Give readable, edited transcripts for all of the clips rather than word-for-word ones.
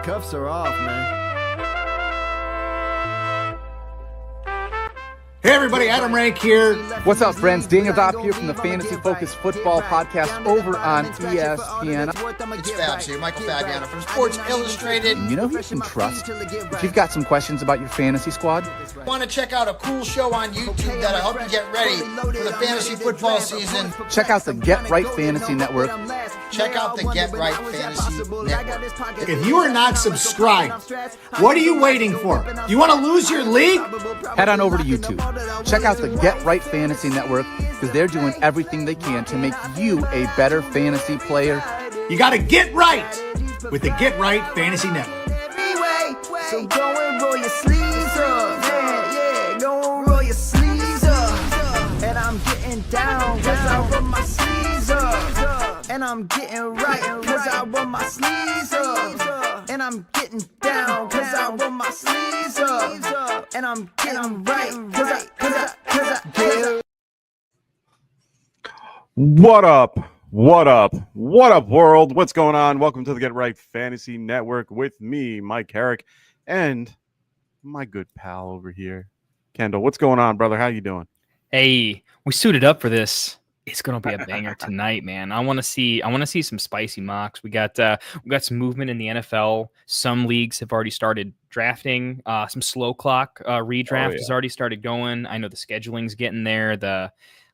Cuffs are off, man. Hey everybody, Adam Rank here. What's up, friends? Daniel Dopp here from the Fantasy Focused Football Podcast over on ESPN. It's Fabs here, Michael Fabiano from Sports Illustrated. You know who you can trust if you've got some questions about your fantasy squad? Want to check out a cool show on YouTube that'll help you get ready for the fantasy football season? Check out the Get Right Fantasy Network. Check out the Get Right Fantasy Network. If you are not subscribed, what are you waiting for? You want to lose your league? Head on over to YouTube. Check out the Get Right Fantasy Network because they're doing everything they can to make you a better fantasy player. You got to get right with the Get Right Fantasy Network. So go and roll your sleeves up. Yeah, go and roll your sleeves up. And I'm getting down cause I roll my sleeves up. And I'm getting right cause I roll my sleeves up. And I'm getting down cause I roll my sleeves up. And I'm getting right cause I get. What up? What up? What up, world? What's going on? Welcome to the Get Right Fantasy Network with me, Mike Herrick, and my good pal over here, Kendall. What's going on, brother? How you doing? Hey, we suited up for this. It's gonna be a banger tonight, man. I want to see some spicy mocks. We got some movement in the NFL. Some leagues have already started drafting. Some slow clock redraft has already started going. I know the scheduling's getting there. The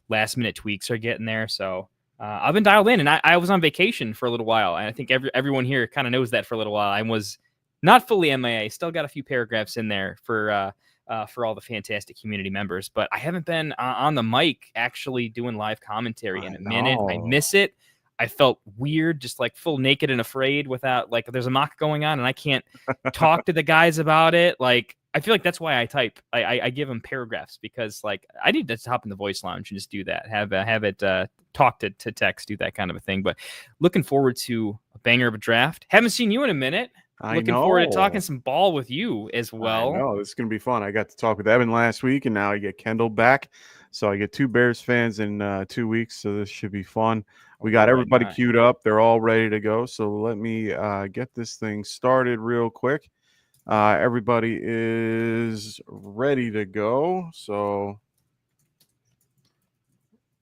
last minute tweaks are getting there. So I've been dialed in, and I was on vacation for a little while, and I think everyone here kind of knows that for a little while. I was not fully MIA. Still got a few paragraphs in there for all the fantastic community members, but I haven't been on the mic actually doing live commentary in a minute. I miss it. I felt weird, just like full naked and afraid without, like, there's a mock going on and I can't talk to the guys about it. Like, I feel like that's why I type. I give them paragraphs because, like, I need to hop in the voice lounge and just do that. Have it talk to text, do that kind of a thing. But looking forward to a banger of a draft. Haven't seen you in a minute. Looking forward to talking some ball with you as well. I know, this is going to be fun. I got to talk with Evan last week, and now I get Kendall back. So I get two Bears fans in 2 weeks, so this should be fun. We got everybody queued up. They're all ready to go. So let me get this thing started real quick. Everybody is ready to go. So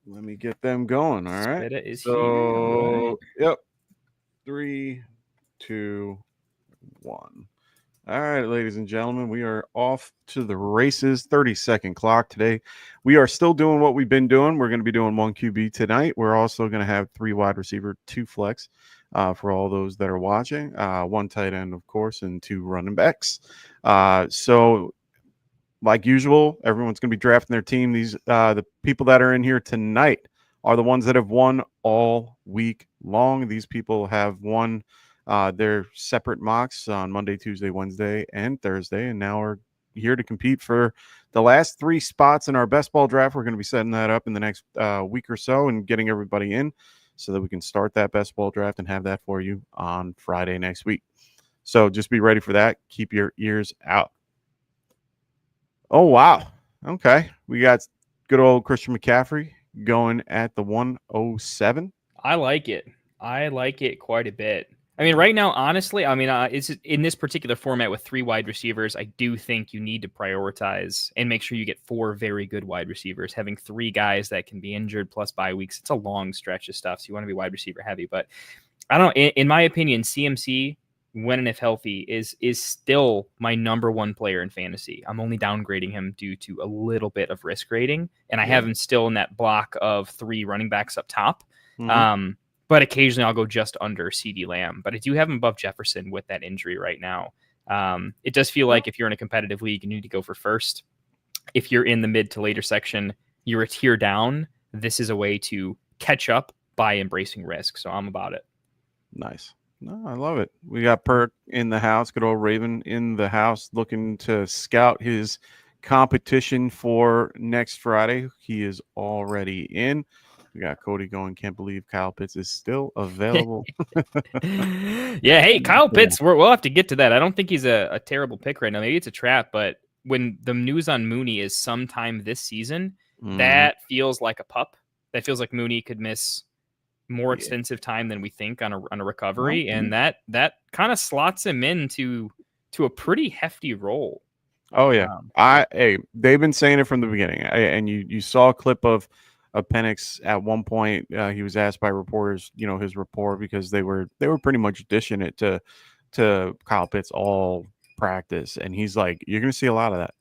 let me get them going. All right. So, yep. 3, 2, 1. All right, ladies and gentlemen, we are off to the races. 30-second clock today. We are still doing what we've been doing. We're going to be doing 1 QB tonight. We're also going to have 3 wide receiver, 2 flex for all those that are watching. 1 tight end, of course, and 2 running backs. So, like usual, everyone's going to be drafting their team. These the people that are in here tonight are the ones that have won all week long. These people have won their separate mocks on Monday, Tuesday, Wednesday, and Thursday, and now are here to compete for the last 3 spots in our best ball draft. We're going to be setting that up in the next week or so and getting everybody in so that we can start that best ball draft and have that for you on Friday next week. So just be ready for that. Keep your ears out. Oh, wow. Okay. We got good old Christian McCaffrey going at the 107. I like it. I like it quite a bit. I mean, right now, honestly, it's in this particular format with 3 wide receivers. I do think you need to prioritize and make sure you get 4 very good wide receivers. Having 3 guys that can be injured plus bye weeks, it's a long stretch of stuff. So you want to be wide receiver heavy. But I don't know. In my opinion, CMC, when and if healthy, is still my number 1 player in fantasy. I'm only downgrading him due to a little bit of risk rating, and I have him still in that block of 3 running backs up top. Mm-hmm. But occasionally I'll go just under CeeDee Lamb. But I do have him above Jefferson with that injury right now. It does feel like if you're in a competitive league, you need to go for first. If you're in the mid to later section, you're a tier down. This is a way to catch up by embracing risk. So I'm about it. Nice. No, I love it. We got Perk in the house, good old Raven in the house, looking to scout his competition for next Friday. He is already in. We got Cody going, can't believe Kyle Pitts is still available. Yeah, hey, Kyle Pitts, we'll have to get to that. I don't think he's a terrible pick right now. Maybe it's a trap, but when the news on Mooney is sometime this season, that feels like a pup. That feels like Mooney could miss more extensive time than we think on a recovery, and that kind of slots him into a pretty hefty role. Oh yeah, they've been saying it from the beginning, and you saw a clip of Penix at one point. He was asked by reporters, his rapport, because they were pretty much dishing it to Kyle Pitts all practice, and he's like, "You're going to see a lot of that,"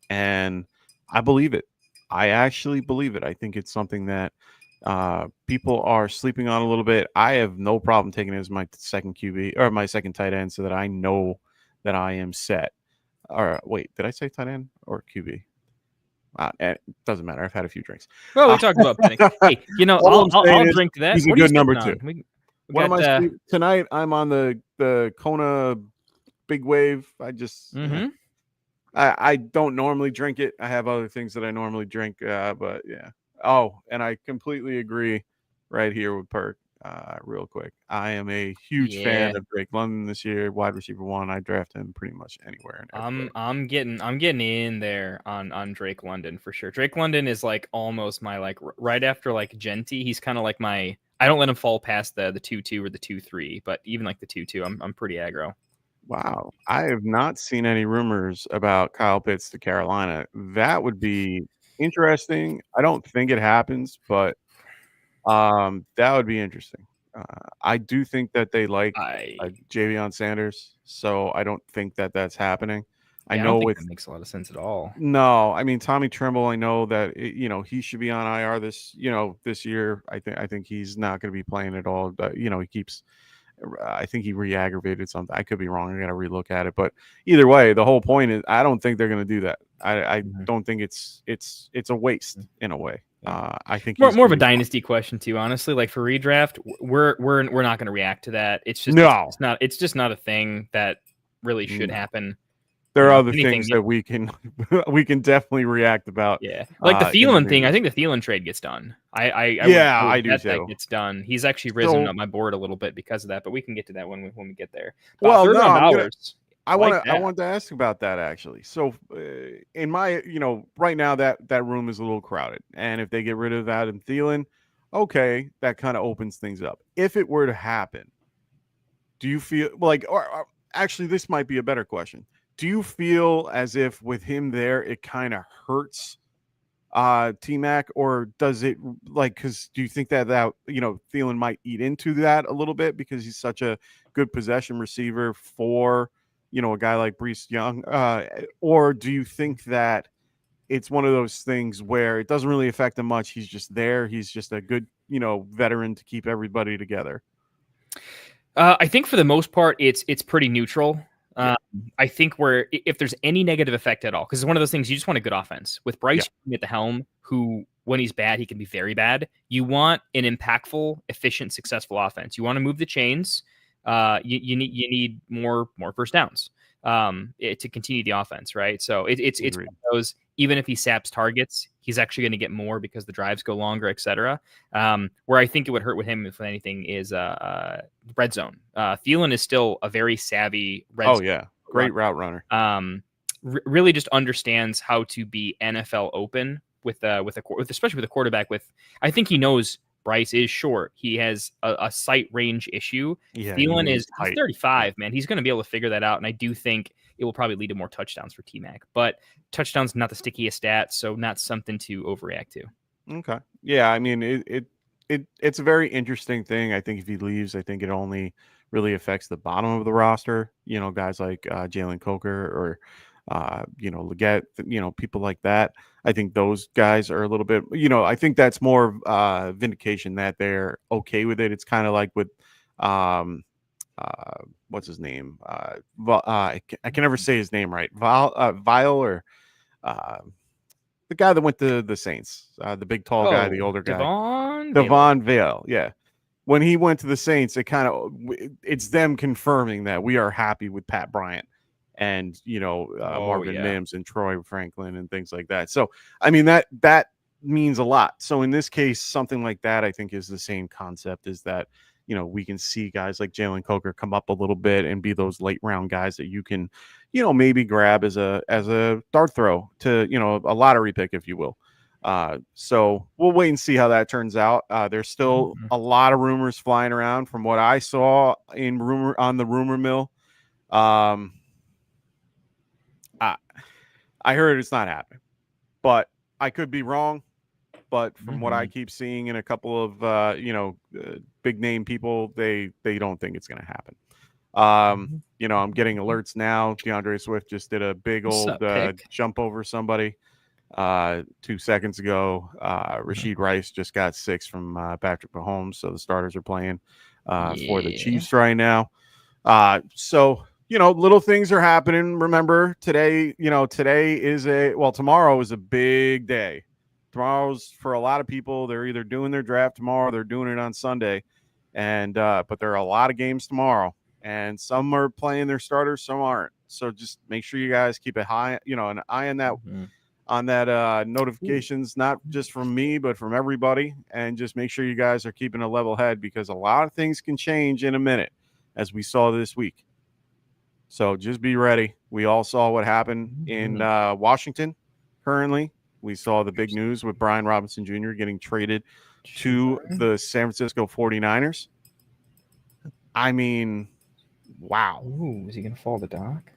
and I believe it. I actually believe it. I think it's something that people are sleeping on a little bit. I have no problem taking it as my second QB or my second tight end, so that I know that I am set. Or wait, did I say tight end or QB? It doesn't matter. I've had a few drinks. Well, we talked about Penix. Hey, I'll drink to that. He's a good number 2. What am I tonight? I'm on the Kona Big Wave. I just I don't normally drink it. I have other things that I normally drink, but yeah. Oh, and I completely agree right here with Perk. Real quick, I am a huge fan of Drake London this year, wide receiver 1. I draft him pretty much anywhere. I'm getting in there on Drake London for sure. Drake London is like almost my like right after like Genty. He's kind of like my. I don't let him fall past the 2-2 or the 2-3, but even like the 2-2, I'm pretty aggro. Wow, I have not seen any rumors about Kyle Pitts to Carolina. That would be interesting. I don't think it happens, but that would be interesting. I do think that they like Javion Sanders, so I don't think that that's happening. I know that makes a lot of sense at all. No, I mean Tommy Tremble. I know that he should be on IR this year. I think he's not going to be playing at all. But he keeps. I think he re-aggravated something. I could be wrong. I got to relook at it. But either way, the whole point is I don't think they're going to do that. I don't think it's a waste in a way. I think more of a dynasty question too. Honestly, like for redraft, we're not going to react to that. It's just it's just not a thing that really should happen. There are other things that we can definitely react about. Yeah, like the Thielen thing. I think the Thielen trade gets done. I do too. That gets done. He's actually risen up my board a little bit because of that, but we can get to that when we get there. Well, I want to ask about that actually. So, in my right now that room is a little crowded, and if they get rid of Adam Thielen, okay, that kind of opens things up. If it were to happen, do you feel like, or actually, this might be a better question. Do you feel as if with him there, it kind of hurts T-Mac, or does it because do you think that Thielen might eat into that a little bit because he's such a good possession receiver for, a guy like Breece Young, or do you think that it's one of those things where it doesn't really affect him much? He's just there. He's just a good, veteran to keep everybody together. I think for the most part, it's pretty neutral. I think if there's any negative effect at all, because it's one of those things you just want a good offense with Bryce at the helm, who when he's bad, he can be very bad. You want an impactful, efficient, successful offense. You want to move the chains. You need more first downs to continue the offense, right? So it's one of those. Even if he saps targets, he's actually going to get more because the drives go longer, etc. Where I think it would hurt with him, if anything, is red zone. Thielen is still a very savvy red zone. Oh yeah, great route runner. Really just understands how to be NFL open especially with a quarterback. I think he knows Bryce is short. He has a sight range issue. Yeah, Thielen he's 35, man. He's going to be able to figure that out, and I do think it will probably lead to more touchdowns for T-Mac. But touchdowns not the stickiest stat, so not something to overreact to. Okay. Yeah, I mean, it's a very interesting thing. I think if he leaves, I think it only really affects the bottom of the roster. Guys like Jalen Coker or Leggett, people like that. I think those guys are a little bit, I think that's more vindication that they're okay with it. It's kind of like with what's his name? I can never say his name right. Vile or the guy that went to the Saints, the big tall guy, the older guy, Devon Vale. Yeah, when he went to the Saints, it's them confirming that we are happy with Pat Bryant and Marvin Mims and Troy Franklin and things like that. So I mean that means a lot. So in this case, something like that I think is the same concept, is that we can see guys like Jalen Coker come up a little bit and be those late round guys that you can, maybe grab as a dart throw to, a lottery pick, if you will. So we'll wait and see how that turns out. There's still a lot of rumors flying around from what I saw on the rumor mill. I heard it's not happening, but I could be wrong. But from what I keep seeing in a couple of big name people, they don't think it's going to happen. I'm getting alerts now. DeAndre Swift just did a big old jump over somebody 2 seconds ago. Rashid Rice just got 6 from Patrick Mahomes, so the starters are playing for the Chiefs right now. So little things are happening. Remember today tomorrow is a big day. Tomorrow's for a lot of people. They're either doing their draft tomorrow, or they're doing it on Sunday, and but there are a lot of games tomorrow, and some are playing their starters, some aren't. So just make sure you guys keep an eye on that on that notifications, not just from me but from everybody, and just make sure you guys are keeping a level head, because a lot of things can change in a minute, as we saw this week. So just be ready. We all saw what happened in Washington currently. We saw the big news with Brian Robinson Jr. getting traded to the San Francisco 49ers. I mean, wow. Ooh, is he going to fall the dock?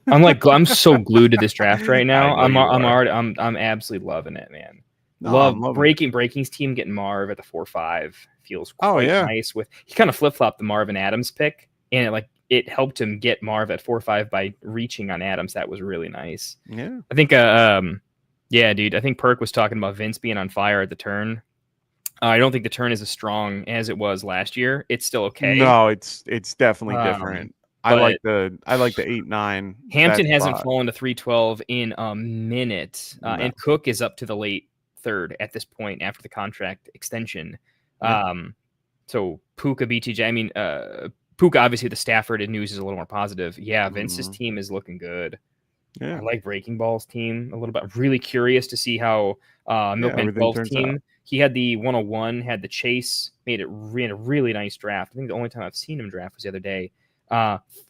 I'm so glued to this draft right now. I'm absolutely loving it, man. Love Breaking's team getting Marv at the 4-5 feels quite nice. He kind of flip-flopped the Marvin Adams pick, and it helped him get Marv at 4-5 by reaching on Adams. That was really nice. Yeah. I think yeah, dude. I think Perk was talking about Vince being on fire at the turn. I don't think the turn is as strong as it was last year. It's still okay. No, it's definitely different. I like the 8-9. Hampton hasn't fallen to 312 in a minute, and Cook is up to the late third at this point after the contract extension. So Puka, BTJ. I mean, Puka, obviously the Stafford news is a little more positive. Yeah, Vince's team is looking good. Yeah. I like Breaking Ball's team a little bit. I'm really curious to see how Milkman 12's team. He had the 101, had the chase, ran a really nice draft. I think the only time I've seen him draft was the other day.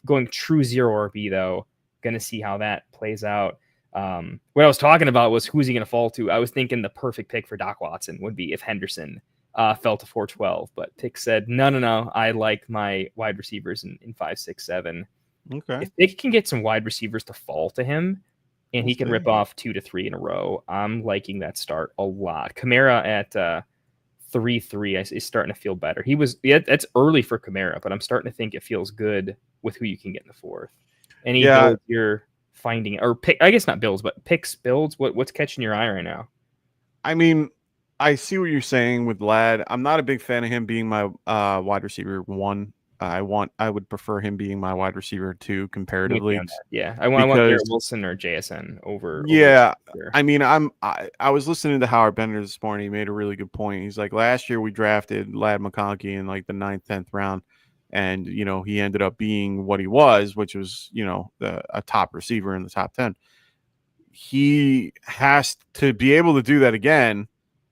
Going true 0 RB though. Going to see how that plays out. What I was talking about was who's he going to fall to. I was thinking the perfect pick for Doc Watson would be if Henderson fell to 412, but Pick said no. I like my wide receivers in 5, 6, 7. Okay. If Pick can get some wide receivers to fall to him, and he can rip off 2 to 3 in a row, I'm liking that start a lot. Kamara at 3-3 is starting to feel better. That's early for Kamara, but I'm starting to think it feels good with who you can get in the 4th. Any build you're finding, or pick? I guess not builds, but picks builds. What's catching your eye right now? I mean, I see what you're saying with Ladd. I'm not a big fan of him being my wide receiver 1. I would prefer him being my wide receiver 2 comparatively. Yeah, I want Garrett Wilson or JSN over. Yeah, I mean, I was listening to Howard Bender this morning. He made a really good point. He's like, last year we drafted Ladd McConkey in like the 9th, 10th round, and he ended up being what he was, which was a top receiver in the top 10. He has to be able to do that again.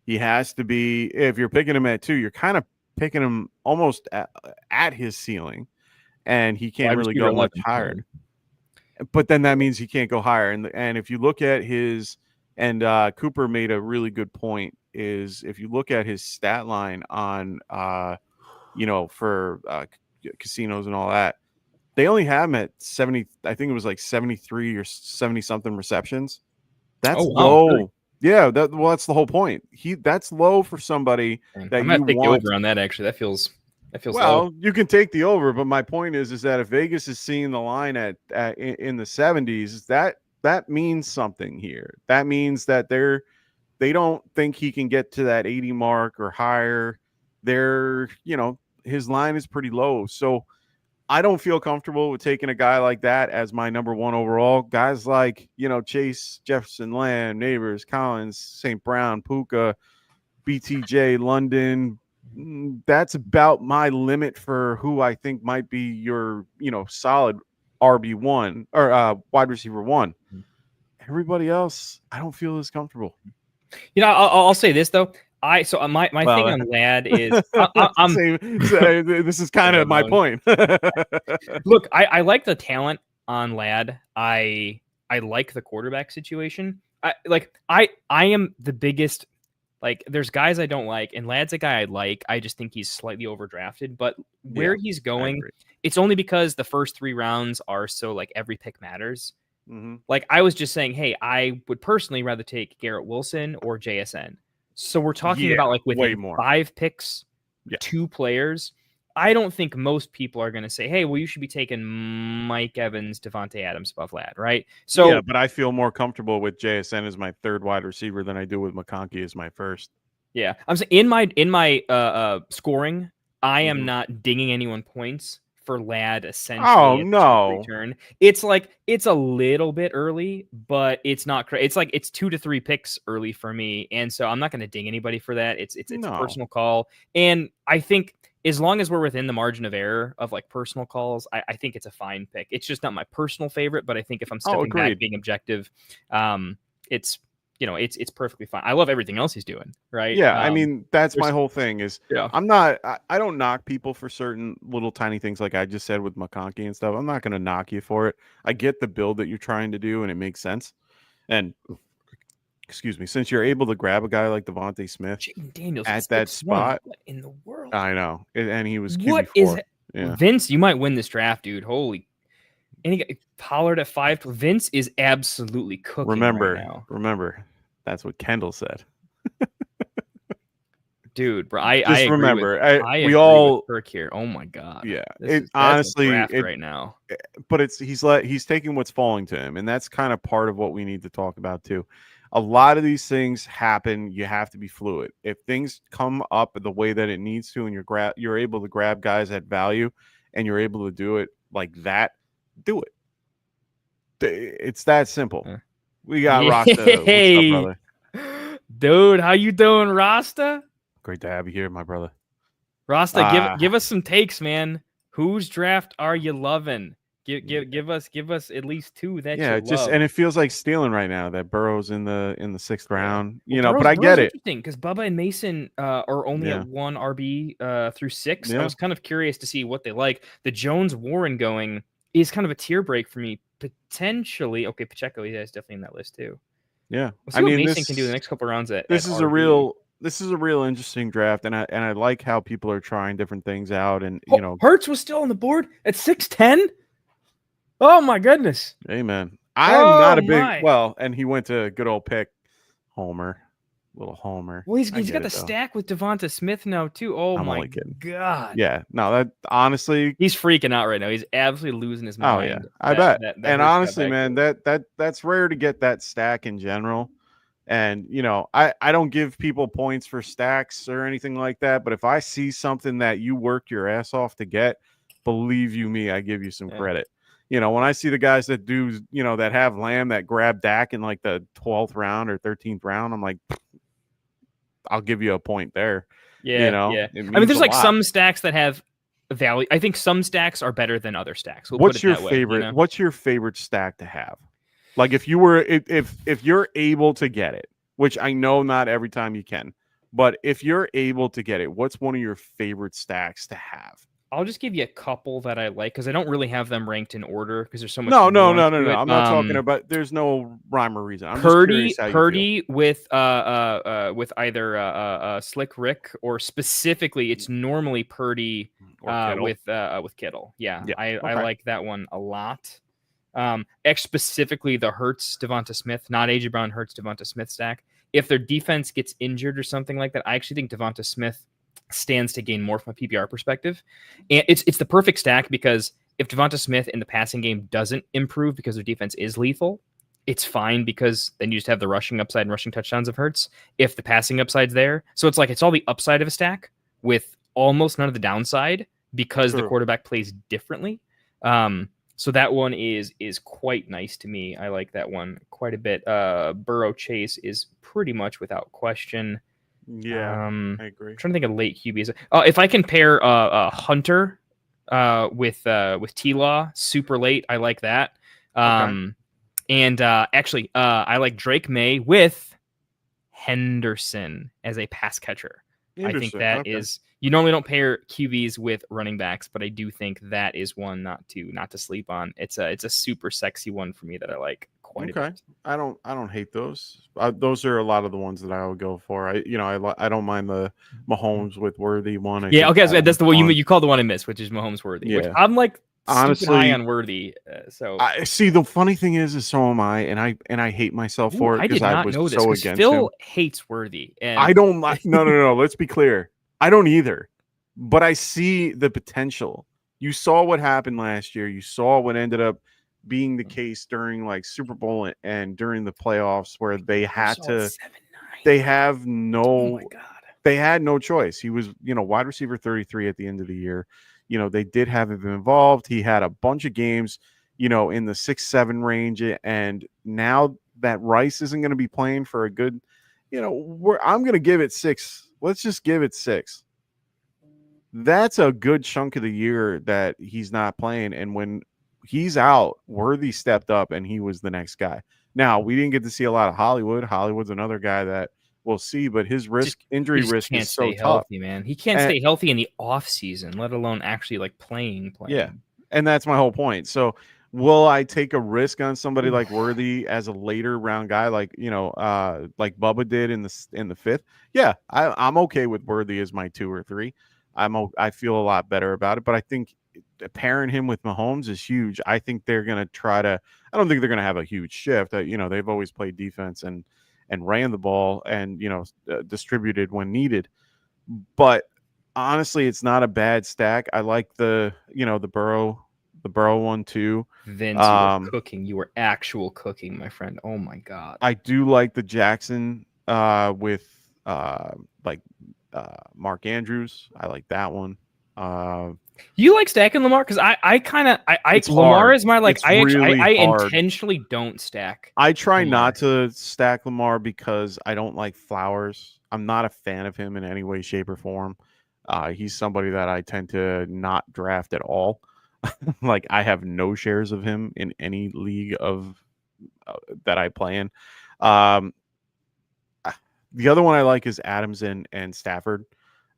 He has to be. If you're picking him at 2, you're kind of picking him almost at his ceiling, and he can't really go much higher. But then that means he can't go higher. And if you look at his, and Cooper made a really good point, is if you look at his stat line on for casinos and all that, they only have him at 70. I think it was like 73 or 70 something receptions. That's low. Really? Yeah, that's the whole point. That's low for somebody that I'm gonna take the over on that. Actually, that feels well. low. You can take the over, but my point is that if Vegas is seeing the line in the 70s, that means something here. That means that they don't think he can get to that 80 mark or higher. His line is pretty low, so I don't feel comfortable with taking a guy like that as my number 1 overall. Guys like, Chase, Jefferson, Lamb, Neighbors, Collins, St. Brown, Puka, BTJ, London. That's about my limit for who I think might be your, solid RB1 or wide receiver 1. Everybody else, I don't feel as comfortable. I'll say this though. My thing on Ladd is this is kind of my point. Look, I like the talent on Ladd. I like the quarterback situation. I am the biggest. Like, there's guys I don't like, and Ladd's a guy I like. I just think he's slightly overdrafted. But where he's going, it's only because the first 3 rounds are so, like, every pick matters. Mm-hmm. Like, I was just saying, hey, I would personally rather take Garrett Wilson or JSN. So we're talking about, like, within 5 picks, 2 players. I don't think most people are going to say, hey, well, you should be taking Mike Evans, Devontae Adams above Ladd, right? So, yeah, but I feel more comfortable with JSN as my 3rd wide receiver than I do with McConkey as my 1st. Yeah, I'm saying in my scoring, I am not dinging anyone points for Ladd essentially. Oh no, return. It's like it's a little bit early, but it's not crazy. It's like it's 2 to 3 picks early for me, and so I'm not going to ding anybody for that. It's a personal call, and I think as long as we're within the margin of error of like personal calls, I think it's a fine pick. It's just not my personal favorite, but I think if I'm stepping back, being objective, it's it's perfectly fine. I love everything else he's doing, right? Yeah, I mean, that's my whole thing is I don't knock people for certain little tiny things like I just said with McConkey and stuff. I'm not going to knock you for it. I get the build that you're trying to do, and it makes sense. And excuse me, since you're able to grab a guy like Devontae Smith at that spot, what in the world? I know, and he was QB4. What is it? Yeah. Vince, you might win this draft, dude. Holy. And he got Pollard at 5. Vince is absolutely cooking right now. Remember, that's what Kendall said. Dude, bro, I remember. I we all with Kirk here. Oh my god. Yeah, honestly right now. But he's taking what's falling to him, and that's kind of part of what we need to talk about too. A lot of these things happen. You have to be fluid. If things come up the way that it needs to, and you're able to grab guys at value, and you're able to do it like that, do it. It's that simple. We got Rasta. What's up, brother? Dude, how you doing, Rasta? Great to have you here, my brother. Rasta, give us some takes, man. Whose draft are you loving? Give us at least 2 that you love. And it feels like stealing right now that Burrow's in the 6th round. But I get it. Interesting because Bubba and Mason are only at 1 RB through 6. I was kind of curious to see what they like. The Jones Warren going is kind of a tier break for me. Potentially, okay, Pacheco, he is definitely in that list too. Yeah, we'll see what Mason can do the next couple of rounds. This is a real interesting draft, and I like how people are trying different things out. And Hurts was still on the board at 6'10". Oh my goodness! Amen. I'm not a big and he went to good old pick Homer. Little Homer. Well, he's got the stack with Devonta Smith now too. Oh my god! Yeah, no, that honestly, he's freaking out right now. He's absolutely losing his mind. Oh yeah, I bet. And honestly, man, that's rare to get that stack in general. And I don't give people points for stacks or anything like that. But if I see something that you worked your ass off to get, believe you me, I give you some credit. When I see the guys that do, that have Lamb that grab Dak in like the 12th round or 13th round, I'm like, I'll give you a point there. Yeah. I mean, there's like some stacks that have value. I think some stacks are better than other stacks. What's your favorite? What's your favorite stack to have? Like if you're able to get it, which I know not every time you can, but if you're able to get it, what's one of your favorite stacks to have? I'll just give you a couple that I like because I don't really have them ranked in order because there's so much. No. I'm not talking about. There's no rhyme or reason. I'm Purdy with either Slick Rick or specifically, it's normally Purdy with Kittle. Yeah. I like that one a lot. Specifically the Hurts Devonta Smith, not AJ Brown, Hurts Devonta Smith stack. If their defense gets injured or something like that, I actually think Devonta Smith stands to gain more from a PPR perspective. And it's the perfect stack because if Devonta Smith in the passing game doesn't improve because their defense is lethal, it's fine because then you just have the rushing upside and rushing touchdowns of Hurts if the passing upside's there. So it's like it's all the upside of a stack with almost none of the downside because the quarterback plays differently. So that one is quite nice to me. I like that one quite a bit. Burrow Chase is pretty much without question. Yeah, I agree. I'm trying to think of late QBs. If I can pair Hunter with T-Law super late, I like that. And actually, I like Drake May with Henderson as a pass catcher. I think that is. You normally don't pair QBs with running backs, but I do think that is one not to sleep on. It's a super sexy one for me that I like quite a bit. I don't hate those. Those are a lot of the ones that I would go for. I don't mind the Mahomes with Worthy one. Yeah, okay, so that's the one you call the one I missed, which is Mahomes Worthy. Which I'm like honestly stupid high on Worthy. So I see. The funny thing is so am I, and I hate myself for it because I was know this, so against Phil him. hates Worthy, and I don't like. No. Let's be clear. I don't either, but I see the potential. You saw what happened last year. You saw what ended up being the case during like Super Bowl and during the playoffs where they had to. They have no. Oh my God. They had no choice. He was, wide receiver 33 at the end of the year. They did have him involved. He had a bunch of games, in the 6-7 range. And now that Rice isn't going to be playing for a good, I'm going to give it 6. Let's just give it 6. That's a good chunk of the year that he's not playing. And when he's out, Worthy stepped up and he was the next guy. Now, we didn't get to see a lot of Hollywood. Hollywood's another guy that we'll see, but his injury risk is so tough. Healthy, man. He can't stay healthy in the off season, let alone actually like playing. Yeah, and that's my whole point. So, will I take a risk on somebody like Worthy as a later round guy, like like Bubba did in the 5th? Yeah, I'm okay with Worthy as my 2 or 3. I feel a lot better about it, but I think pairing him with Mahomes is huge. I think they're going to try to. I don't think they're going to have a huge shift. They've always played defense and ran the ball and distributed when needed. But honestly, it's not a bad stack. I like the Burrow one too. Vince, you were cooking. You were actual cooking, my friend. Oh my God. I do like the Jackson with Mark Andrews. I like that one. You like stacking Lamar? Because I Lamar hard. Is my like it's I really I intentionally don't stack. I try Lamar. Not to stack Lamar because I don't like Flowers. I'm not a fan of him in any way, shape, or form. He's somebody that I tend to not draft at all. Like I have no shares of him in any league of that I play in. The other one I like is Adams and Stafford.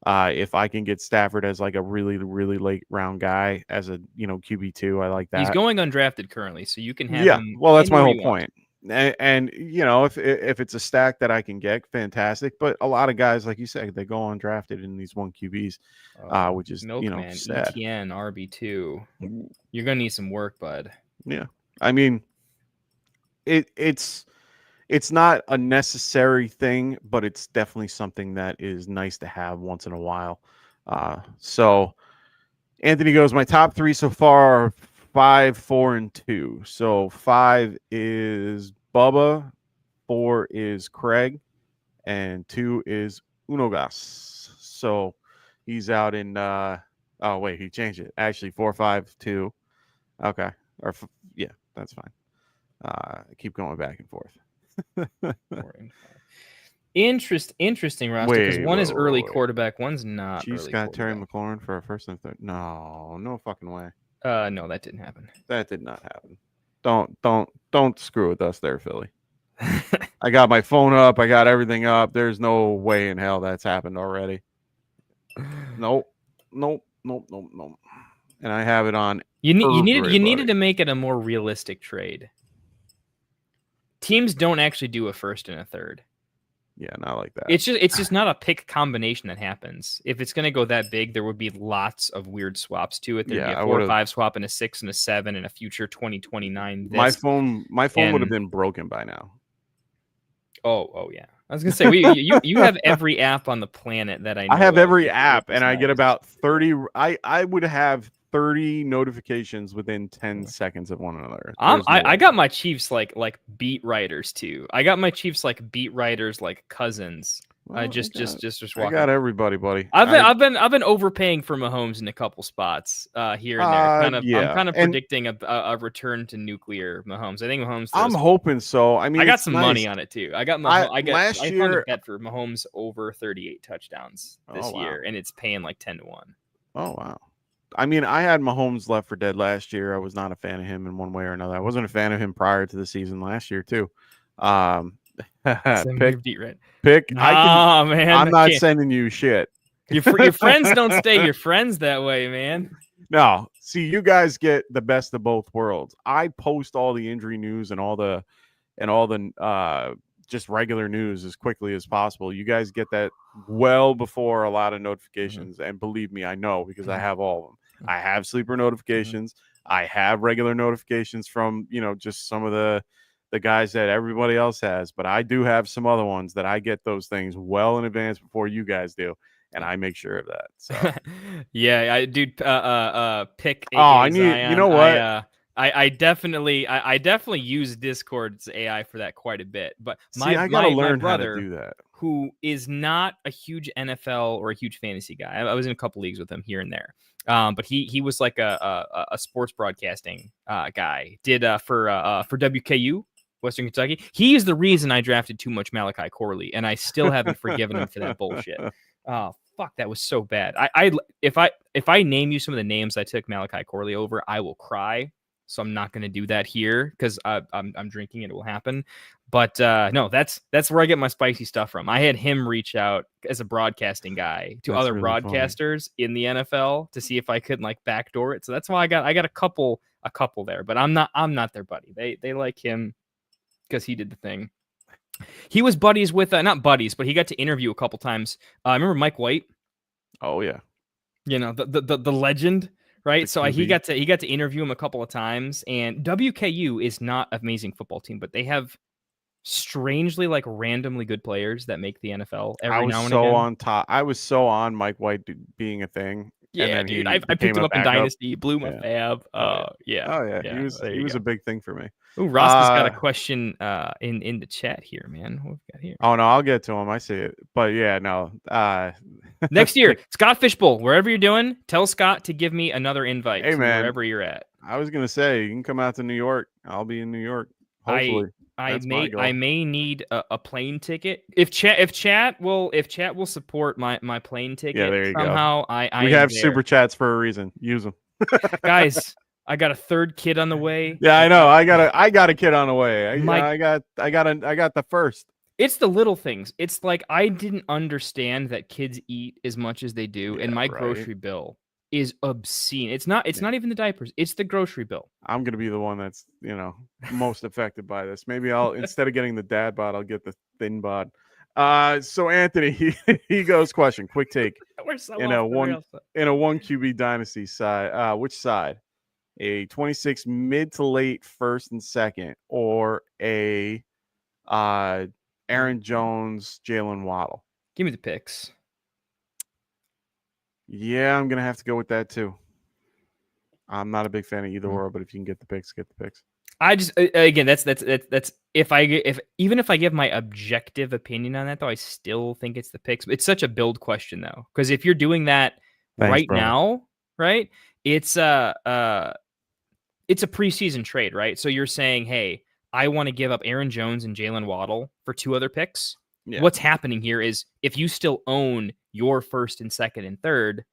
If I can get Stafford as like a really, really late round guy as a QB2, I like that. He's going undrafted currently, so you can have him. Well, that's my whole point. And if it's a stack that I can get, fantastic. But a lot of guys, like you said, they go undrafted in these 1 QBs, which is man, sad. ETN RB2. You're gonna need some work, bud. Yeah, I mean, it's not a necessary thing, but it's definitely something that is nice to have once in a while. So Anthony goes, my top 3 so far are 5, 4, and 2. So 5 is Bubba, 4 is Craig, and 2 is Unogas. So he's out in oh wait, he changed it. Actually 4, 5, 2. Okay. Yeah, that's fine. I keep going back and forth. Interesting roster because one is early quarterback, one's not. Chiefs got Terry McLaurin for a 1st and 3rd. No fucking way. No, that didn't happen. That did not happen. Don't screw with us there, Philly. I got my phone up. I got everything up. There's no way in hell that's happened already. Nope. And I have it on. You needed to make it a more realistic trade. Teams don't actually do a 1st and a 3rd. Yeah, not like that. It's just not a pick combination that happens. If it's going to go that big, there would be lots of weird swaps to it. There'd be a 4 or 5 swap and a 6 and a 7 and a future 2029. My phone would have been broken by now. Oh yeah. I was gonna say you have every app on the planet that I know. I have every app, and I get about 30. I would have 30 notifications within 10 seconds of one another. I got my Chiefs like beat writers too. I got my Chiefs like beat writers like cousins. Well, just I got everybody, buddy. I've been overpaying for Mahomes in a couple spots here and there. I'm kind of predicting a return to nuclear Mahomes. I think Mahomes. I'm hoping so. I mean, I got some money on it too. I found a bet for Mahomes over 38 touchdowns this year, and it's paying like 10-1. Oh wow. I mean, I had Mahomes left for dead last year. I was not a fan of him in one way or another. I wasn't a fan of him prior to the season last year too. Pick. Man, I'm not sending you shit. Your friends don't stay your friends that way, man. No, See, you guys get the best of both worlds. I post all the injury news and all the just regular news as quickly as possible. You guys get that well before a lot of notifications, and believe me, I know because I have all of them. I have sleeper notifications. I have regular notifications from just some of the guys that everybody else has, but I do have some other ones that I get those things well in advance before you guys do, and I make sure of that. So yeah, I do. Pick. I need. You know what? I definitely use Discord's AI for that quite a bit. But I gotta learn my brother, how to do that. Who is not a huge NFL or a huge fantasy guy. I was in a couple leagues with him here and there. But he was like a sports broadcasting guy. Did for WKU, Western Kentucky. He is the reason I drafted too much Malachi Corley, and I still haven't forgiven him for that bullshit. Oh fuck, that was so bad. If I name you some of the names I took Malachi Corley over, I will cry. So I'm not going to do that here because I'm drinking and it will happen. But no, that's where I get my spicy stuff from. I had him reach out as a broadcasting guy to other really broadcasters in the NFL to see if I couldn't like backdoor it. So that's why I got a couple there. But I'm not their buddy. They like him because he did the thing. He was buddies with not buddies, but he got to interview a couple times. Remember Mike White? Oh yeah, the legend. Right. So he got to interview him a couple of times, and WKU is not an amazing football team, but they have strangely like randomly good players that make the NFL every now and again. On top. I was so on Mike White being a thing. Yeah, dude. I picked him up in Dynasty, blew my fab. Yeah. He was a big thing for me. Ooh, Ross has got a question in the chat here, man. What we got here? Oh no, I'll get to him. I see it. But yeah, no. Next year, Scott Fishbowl, wherever you're doing, tell Scott to give me another invite. Hey man, wherever you're at. I was gonna say you can come out to New York. I'll be in New York. Hopefully. I may need a plane ticket if chat will support my plane ticket. Yeah, there you somehow. Go. We have super chats for a reason. Use them, guys. I got a third kid on the way. Yeah, I know. I got a kid on the way. I got the first. It's the little things. It's like I didn't understand that kids eat as much as they do, and my grocery bill is obscene. It's not even the diapers. It's the grocery bill. I'm gonna be the one that's most affected by this. Maybe I'll instead of getting the dad bod, I'll get the thin bod. So Anthony, he goes question, quick take. In a one QB dynasty side, which side? A 26 mid to late first and second, or a Aaron Jones, Jalen Waddle? Give me the picks. Yeah, I'm gonna have to go with that too. I'm not a big fan of either or, but if you can get the picks, get the picks. I just again, that's if I give my objective opinion on that, though, I still think it's the picks. It's such a build question though, because if you're doing that now, right? It's a preseason trade, right? So you're saying, hey, I want to give up Aaron Jones and Jalen Waddle for 2 other picks. Yeah. What's happening here is if you still own your first and second and third,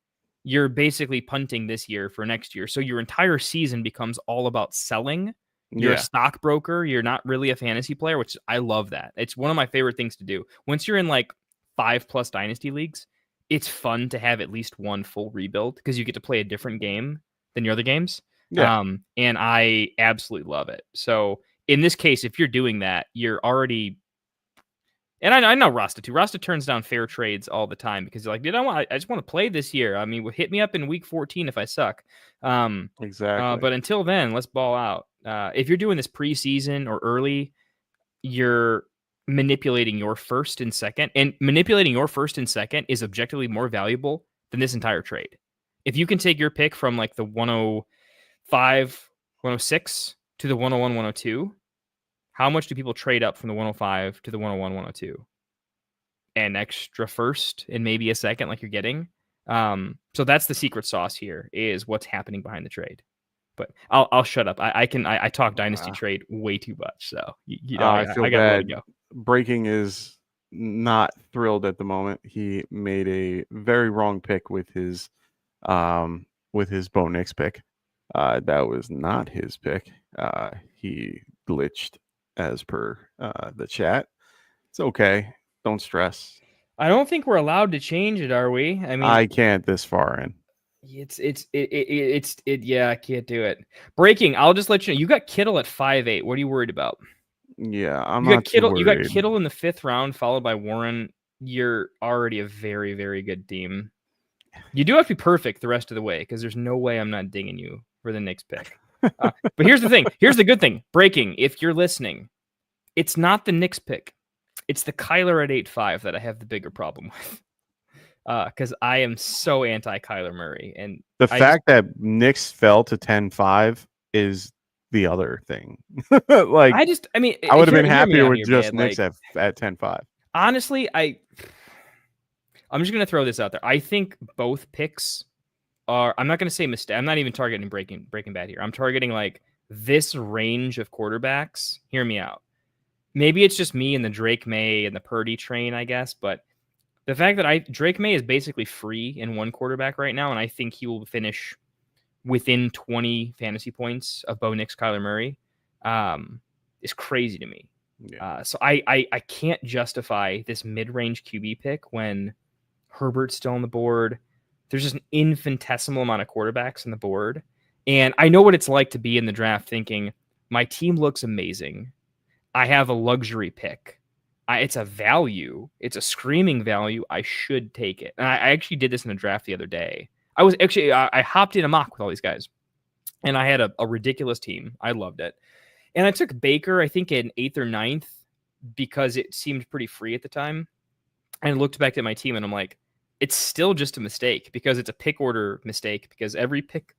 you're basically punting this year for next year. So your entire season becomes all about selling. You're a stockbroker. You're not really a fantasy player, which I love that. It's one of my favorite things to do. Once you're in like 5+ dynasty leagues, it's fun to have at least one full rebuild because you get to play a different game than your other games. Yeah. And I absolutely love it. So in this case, if you're doing that, you're already, and I know Rasta too. Rasta turns down fair trades all the time because like, dude, I just want to play this year. I mean, hit me up in week 14 if I suck. Exactly. But until then, let's ball out. If you're doing this preseason or early, you're manipulating your first and second, and manipulating your first and second is objectively more valuable than this entire trade. If you can take your pick from like the 105, 106 to the 101, 102, how much do people trade up from the 105 to the 101, 102? An extra first and maybe a second like you're getting. So that's the secret sauce here is what's happening behind the trade. But I'll shut up. I talk dynasty trade way too much. So I feel bad. Breaking is not thrilled at the moment. He made a very wrong pick with his Bo Nix pick. That was not his pick. He glitched as per the chat. It's okay. Don't stress. I don't think we're allowed to change it, are we? I mean, I can't this far in. Yeah, I can't do it. Breaking, I'll just let you know. You got Kittle at 5'8". What are you worried about? Yeah, I'm You got not too Kittle. You got worried. Kittle in the 5th round, followed by Warren. You're already a very, very good team. You do have to be perfect the rest of the way because there's no way I'm not dinging you for the Knicks pick. But here's the thing. Here's the good thing. Breaking, if you're listening, it's not the Knicks pick. It's the Kyler at 8'5" that I have the bigger problem with. Because I am so anti Kyler Murray, and the fact that Knicks fell to 10-5 is the other thing. Like, I would have been happier with just Knicks at 10-5. Honestly, I'm just gonna throw this out there. I think both picks are. I'm not gonna say mistake. I'm not even targeting Breaking Bad here. I'm targeting like this range of quarterbacks. Hear me out. Maybe it's just me and the Drake May and the Purdy train, I guess, but. The fact that Drake May is basically free in one quarterback right now, and I think he will finish within 20 fantasy points of Bo Nix, Kyler Murray, is crazy to me. Yeah. So I can't justify this mid-range QB pick when Herbert's still on the board. There's just an infinitesimal amount of quarterbacks on the board. And I know what it's like to be in the draft thinking, my team looks amazing. I have a luxury pick. It's a value. It's a screaming value. I should take it. And I actually did this in a draft the other day. I hopped in a mock with all these guys, and I had a ridiculous team. I loved it. And I took Baker, I think, in 8th or 9th because it seemed pretty free at the time. And I looked back at my team, and I'm like, it's still just a mistake because it's a pick order mistake because every pick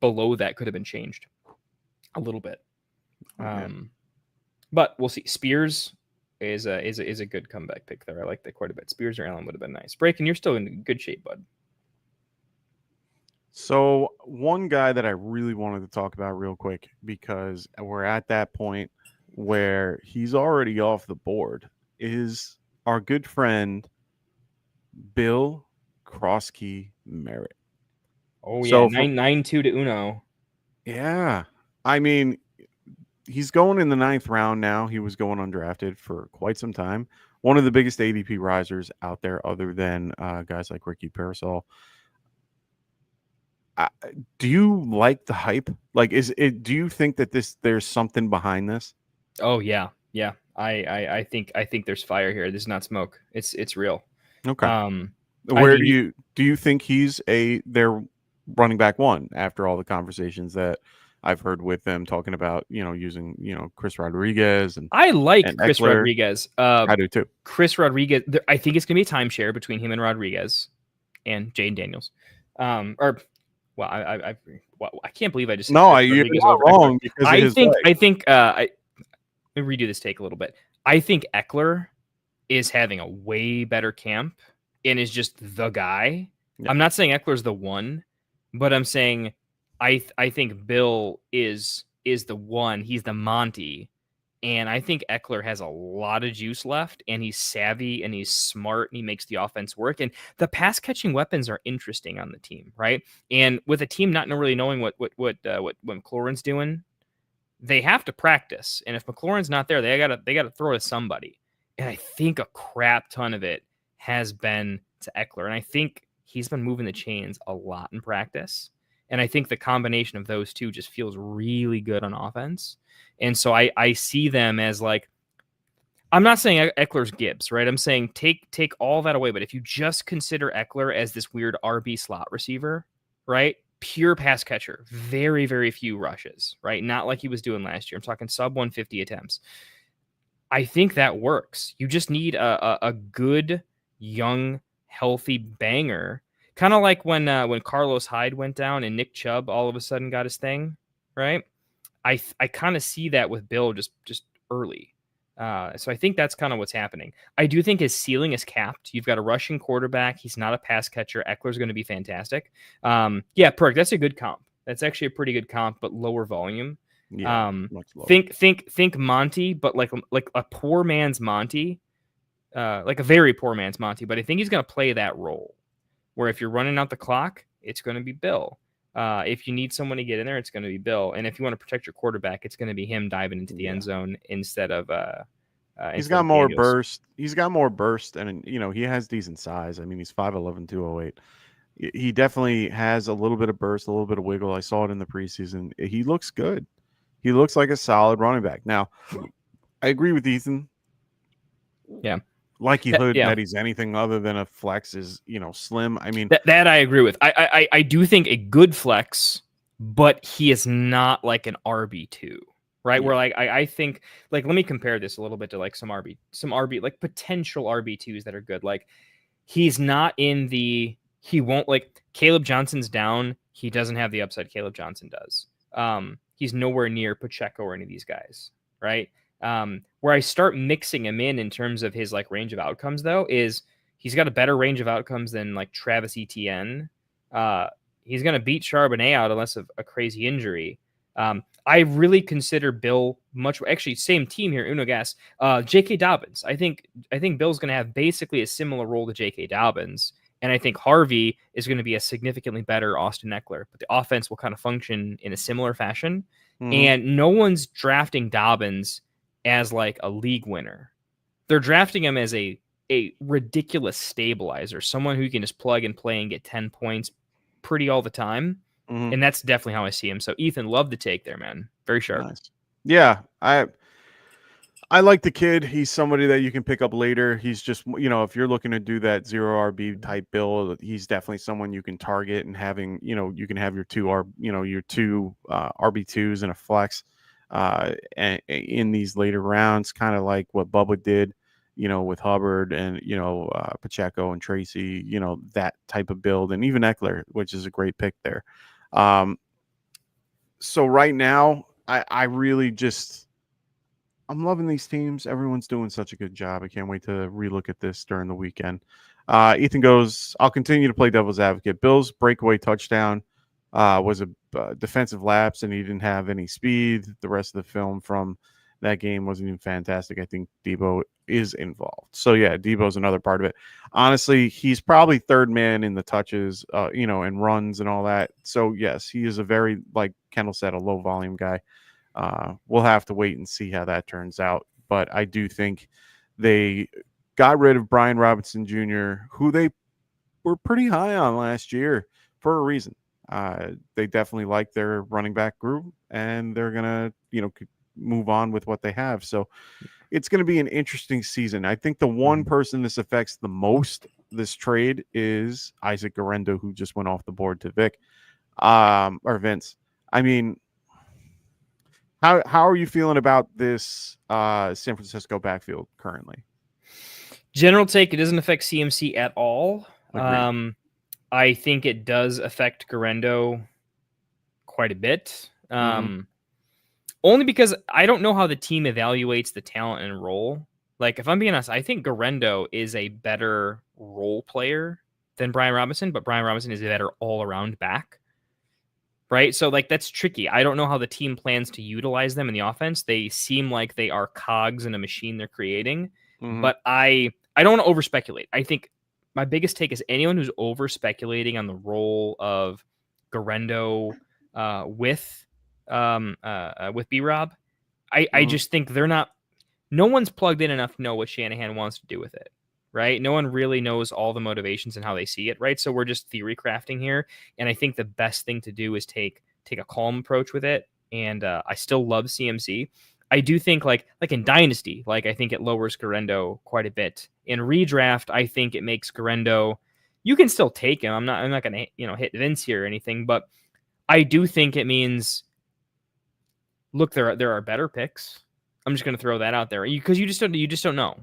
below that could have been changed a little bit. Okay. But we'll see. Spears is a good comeback pick there. I like that quite a bit. Spears or Allen would have been nice. Breaking, you're still in good shape, bud. So one guy that I really wanted to talk about real quick because we're at that point where he's already off the board is our good friend Bill Krosky Merritt. Oh yeah, 9-2 to Uno. Yeah, I mean, he's going in the 9th round now. He was going undrafted for quite some time. One of the biggest ADP risers out there, other than guys like Ricky Parasol. Do you like the hype? Like, do you think that there's something behind this? Oh yeah. I think there's fire here. This is not smoke. It's real. Okay. Where do you think he's their running back one after all the conversations that I've heard with them talking about, using, Chris Rodriguez and I like Chris Eckler. Rodriguez. I do too. Chris Rodriguez. I think it's gonna be a timeshare between him and Rodriguez and Jane Daniels. I can't believe I just you're not wrong because I think let me redo this take a little bit. I think Eckler is having a way better camp and is just the guy. Yeah. I'm not saying Eckler's the one, but I'm saying I think Bill is the one. He's the Monty. And I think Eckler has a lot of juice left, and he's savvy and he's smart and he makes the offense work. And the pass catching weapons are interesting on the team, right? And with a team not really knowing what McLaurin's doing, they have to practice. And if McLaurin's not there, they gotta throw to somebody. And I think a crap ton of it has been to Eckler. And I think he's been moving the chains a lot in practice. And I think the combination of those two just feels really good on offense. And so I see them as like, I'm not saying Eckler's Gibbs, right? I'm saying take all that away. But if you just consider Eckler as this weird RB slot receiver, right? Pure pass catcher, very, very few rushes, right? Not like he was doing last year. I'm talking sub 150 attempts. I think that works. You just need a good, young, healthy banger. Kind of like when Carlos Hyde went down and Nick Chubb all of a sudden got his thing, right? I kind of see that with Bill just early. So I think that's kind of what's happening. I do think his ceiling is capped. You've got a rushing quarterback. He's not a pass catcher. Eckler's going to be fantastic. Perk, that's a good comp. That's actually a pretty good comp, but lower volume. Yeah, much lower. Think Monty, but like a poor man's Monty, like a very poor man's Monty. But I think he's going to play that role where if you're running out the clock, it's going to be Bill. If you need someone to get in there, it's going to be Bill. And if you want to protect your quarterback, it's going to be him diving into the end zone instead of he's got more burst. He's got more burst, and he has decent size. I mean, he's 5'11", 208. he definitely has a little bit of burst, a little bit of wiggle. I saw it in the preseason. He looks good. He looks like a solid running back. Now, I agree with Ethan. Yeah. Likelihood that he's anything other than a flex is, slim. I mean, that I agree with. I do think a good flex, but he is not like an RB2, right? Yeah. Where like I think, like, let me compare this a little bit to like some RB like potential RB2s that are good. Like, he's not in the, he won't, like, Caleb Johnson's down. He doesn't have the upside Caleb Johnson does. He's nowhere near Pacheco or any of these guys, right? Where I start mixing him in terms of his like range of outcomes, though, is he's got a better range of outcomes than like Travis Etienne. He's going to beat Charbonnet out unless of a crazy injury. I really consider Bill actually same team here, Uno Gas, J.K. Dobbins. I think Bill's going to have basically a similar role to J.K. Dobbins, and I think Harvey is going to be a significantly better Austin Eckler, but the offense will kind of function in a similar fashion. And no one's drafting Dobbins as like a league winner. They're drafting him as a ridiculous stabilizer, someone who can just plug and play and get 10 points pretty all the time. And that's definitely how I see him. So Ethan, love the take there, man. Very sharp. Nice. Yeah, I like the kid. He's somebody that you can pick up later. He's just, if you're looking to do that 0 RB type build, he's definitely someone you can target, and having, you can have your two RB2s and a flex in these later rounds, kind of like what Bubba did, with Hubbard and, Pacheco and Tracy, that type of build, and even Eckler, which is a great pick there. So right now, I really just, I'm loving these teams. Everyone's doing such a good job. I can't wait to relook at this during the weekend. Ethan goes, I'll continue to play devil's advocate. Bill's breakaway touchdown was a defensive lapse, and he didn't have any speed. The rest of the film from that game wasn't even fantastic. I think Debo is involved. So, yeah, Debo's another part of it. Honestly, he's probably third man in the touches, and runs and all that. So, yes, he is a very, like Kendall said, a low-volume guy. We'll have to wait and see how that turns out. But I do think they got rid of Brian Robinson Jr., who they were pretty high on last year for a reason. They definitely like their running back group, and they're going to, move on with what they have. So it's going to be an interesting season. I think the one person this affects the most, this trade, is Isaac Garendo, who just went off the board to Vic, or Vince. I mean, how are you feeling about this San Francisco backfield currently? General take, it doesn't affect CMC at all. I think it does affect Garendo quite a bit. Only because I don't know how the team evaluates the talent and role. Like, if I'm being honest, I think Garendo is a better role player than Brian Robinson, but Brian Robinson is a better all-around back. Right? So, like, that's tricky. I don't know how the team plans to utilize them in the offense. They seem like they are cogs in a machine they're creating. But I don't want to over-speculate. I think my biggest take is anyone who's over-speculating on the role of Garendo with B-Rob, I just think no one's plugged in enough to know what Shanahan wants to do with it, right? No one really knows all the motivations and how they see it, right? So we're just theory crafting here, and I think the best thing to do is take a calm approach with it, and I still love CMC. I do think like in Dynasty, like I think it lowers Garendo quite a bit. In redraft, I think it makes Garendo, you can still take him. I'm not going to hit Vince here or anything, but I do think it means, look, there are better picks. I'm just going to throw that out there because you just don't know.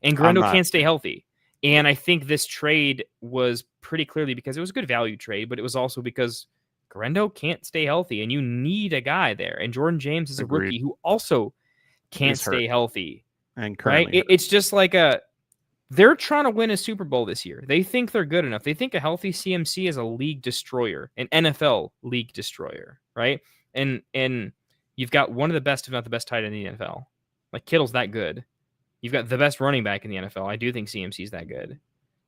And Garendo can't stay healthy. And I think this trade was pretty clearly because it was a good value trade, but it was also because Garendo can't stay healthy, and you need a guy there. And Jordan James is a rookie who also can't stay healthy. And right? It's just like they're trying to win a Super Bowl this year. They think they're good enough. They think a healthy CMC is a league destroyer, an NFL league destroyer, right? And you've got one of the best, if not the best, tight end in the NFL. Like, Kittle's that good. You've got the best running back in the NFL. I do think CMC's that good.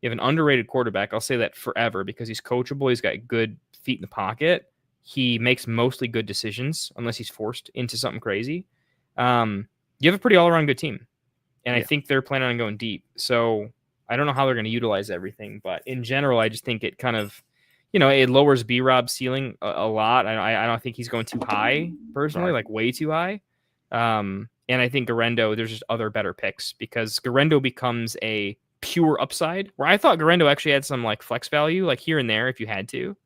You have an underrated quarterback. I'll say that forever because he's coachable. He's got good feet in the pocket. He makes mostly good decisions unless he's forced into something crazy. You have a pretty all-around good team. And I think they're planning on going deep. So I don't know how they're going to utilize everything. But in general, I just think it kind of, it lowers B-Rob's ceiling a lot. I don't think he's going too high personally, like way too high. And I think Garendo, there's just other better picks because Garendo becomes a pure upside where I thought Garendo actually had some like flex value, like here and there if you had to,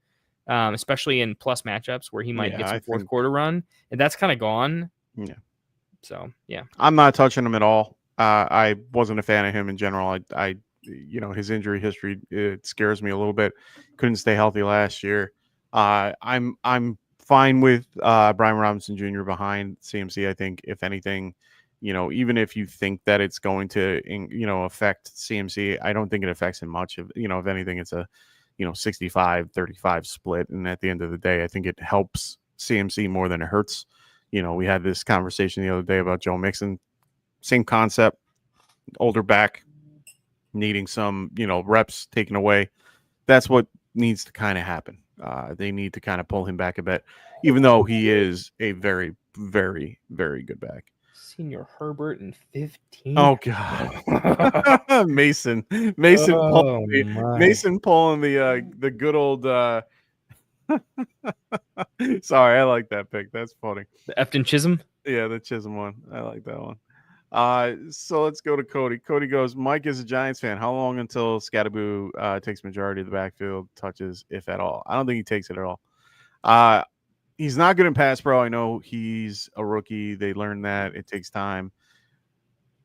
especially in plus matchups where he might get some fourth quarter run, and that's kind of gone. Yeah. So yeah, I'm not touching him at all. I wasn't a fan of him in general. I his injury history, it scares me a little bit. Couldn't stay healthy last year. I'm fine with Brian Robinson Jr. behind CMC. I think if anything, even if you think that it's going to affect CMC, I don't think it affects him much. If anything, it's a 65-35 split, and at the end of the day, I think it helps CMC more than it hurts. We had this conversation the other day about Joe Mixon. Same concept, older back, needing some, reps taken away. That's what needs to kind of happen. They need to kind of pull him back a bit, even though he is a very, very, very good back. Senior Herbert in 15. Oh God, Mason pulling the good old. Sorry, I like that pick. That's funny. The Efton Chisholm. Yeah, the Chisholm one. I like that one. So let's go to Cody. Cody goes, Mike is a Giants fan. How long until Scatterboo takes majority of the backfield touches, if at all? I don't think he takes it at all. He's not good in pass pro. I know he's a rookie. They learned that. It takes time.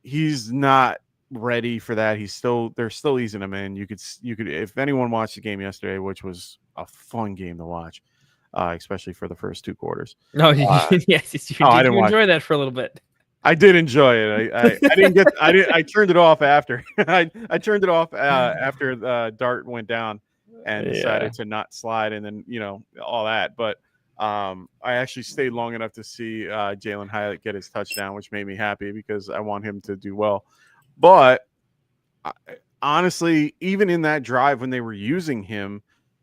He's not ready for that. They're still easing him in. You could, if anyone watched the game yesterday, which was a fun game to watch, especially for the first two quarters. No, yes, you enjoy that for a little bit. I did enjoy it. I turned it off after. I turned it off after the dart went down and decided to not slide, and then all that. But I actually stayed long enough to see Jalen Hyatt get his touchdown, which made me happy because I want him to do well. But honestly, even in that drive when they were using him,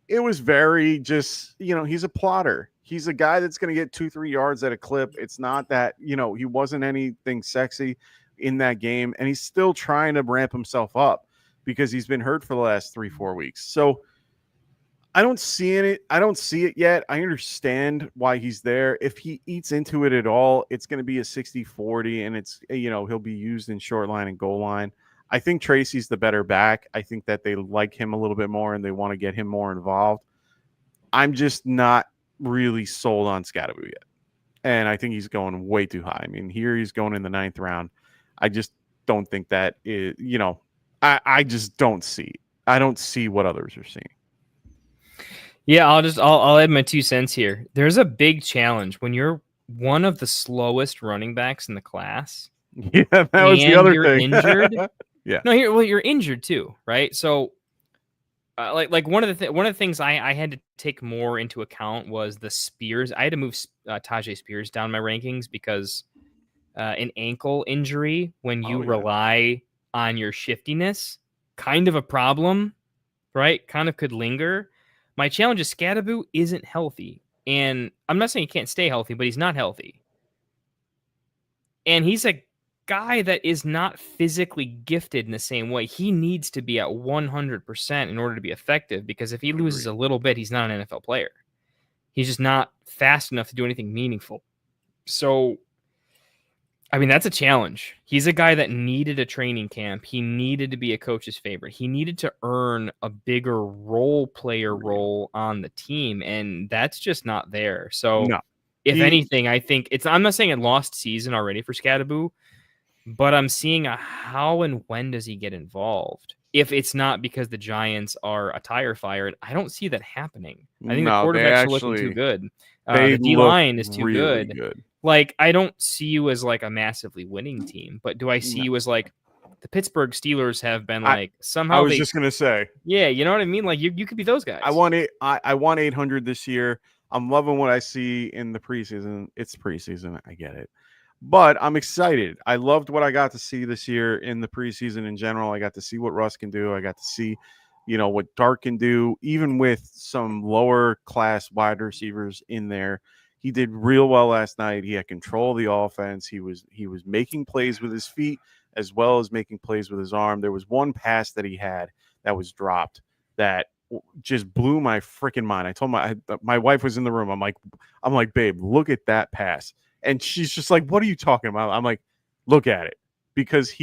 it was very just he's a plotter. He's a guy that's going to get 2-3 yards at a clip. It's not that, he wasn't anything sexy in that game. And he's still trying to ramp himself up because he's been hurt for the last 3-4 weeks. So I don't see it. I don't see it yet. I understand why he's there. If he eats into it at all, it's going to be a 60-40 and it's, he'll be used in short line and goal line. I think Tracy's the better back. I think that they like him a little bit more and they want to get him more involved. I'm just not really sold on Scatterboo yet. And I think he's going way too high. I mean, here he's going in the 9th round. I just don't think that is, I just don't see. I don't see what others are seeing. Yeah, I'll add my 2 cents here. There's a big challenge when you're one of the slowest running backs in the class. Yeah, that was the other thing. Injured. Yeah. No, you're injured too, right? So like one of the things I had to take more into account was the Spears. I had to move Tajay Spears down my rankings because an ankle injury when you rely on your shiftiness, kind of a problem, right? Kind of could linger. My challenge is Scatterboo isn't healthy. And I'm not saying he can't stay healthy, but he's not healthy. And he's a guy that is not physically gifted in the same way. He needs to be at 100% in order to be effective, because if he loses a little bit, he's not an NFL player. He's just not fast enough to do anything meaningful. So, I mean, that's a challenge. He's a guy that needed a training camp. He needed to be a coach's favorite. He needed to earn a bigger role on the team, and that's just not there. So, if anything, I think I'm not saying a lost season already for Scatterboo, but I'm seeing how and when does he get involved? If it's not because the Giants are a tire fire, and I don't see that happening. I think the quarterbacks are looking too good. The D-line is too really good. Like, I don't see you as like a massively winning team, but do I see you as like the Pittsburgh Steelers have been like somehow? I was just gonna say, yeah, you know what I mean. Like you could be those guys. I want 800 this year. I'm loving what I see in the preseason. It's preseason, I get it, but I'm excited. I loved what I got to see this year in the preseason in general. I got to see what Russ can do. I got to see, what Dart can do, even with some lower class wide receivers in there. He did real well last night. He had control of the offense. He was making plays with his feet as well as making plays with his arm. There was one pass that he had that was dropped that just blew my freaking mind. I told my wife was in the room. I'm like, babe, look at that pass. And she's just like, what are you talking about? I'm like, look at it. Because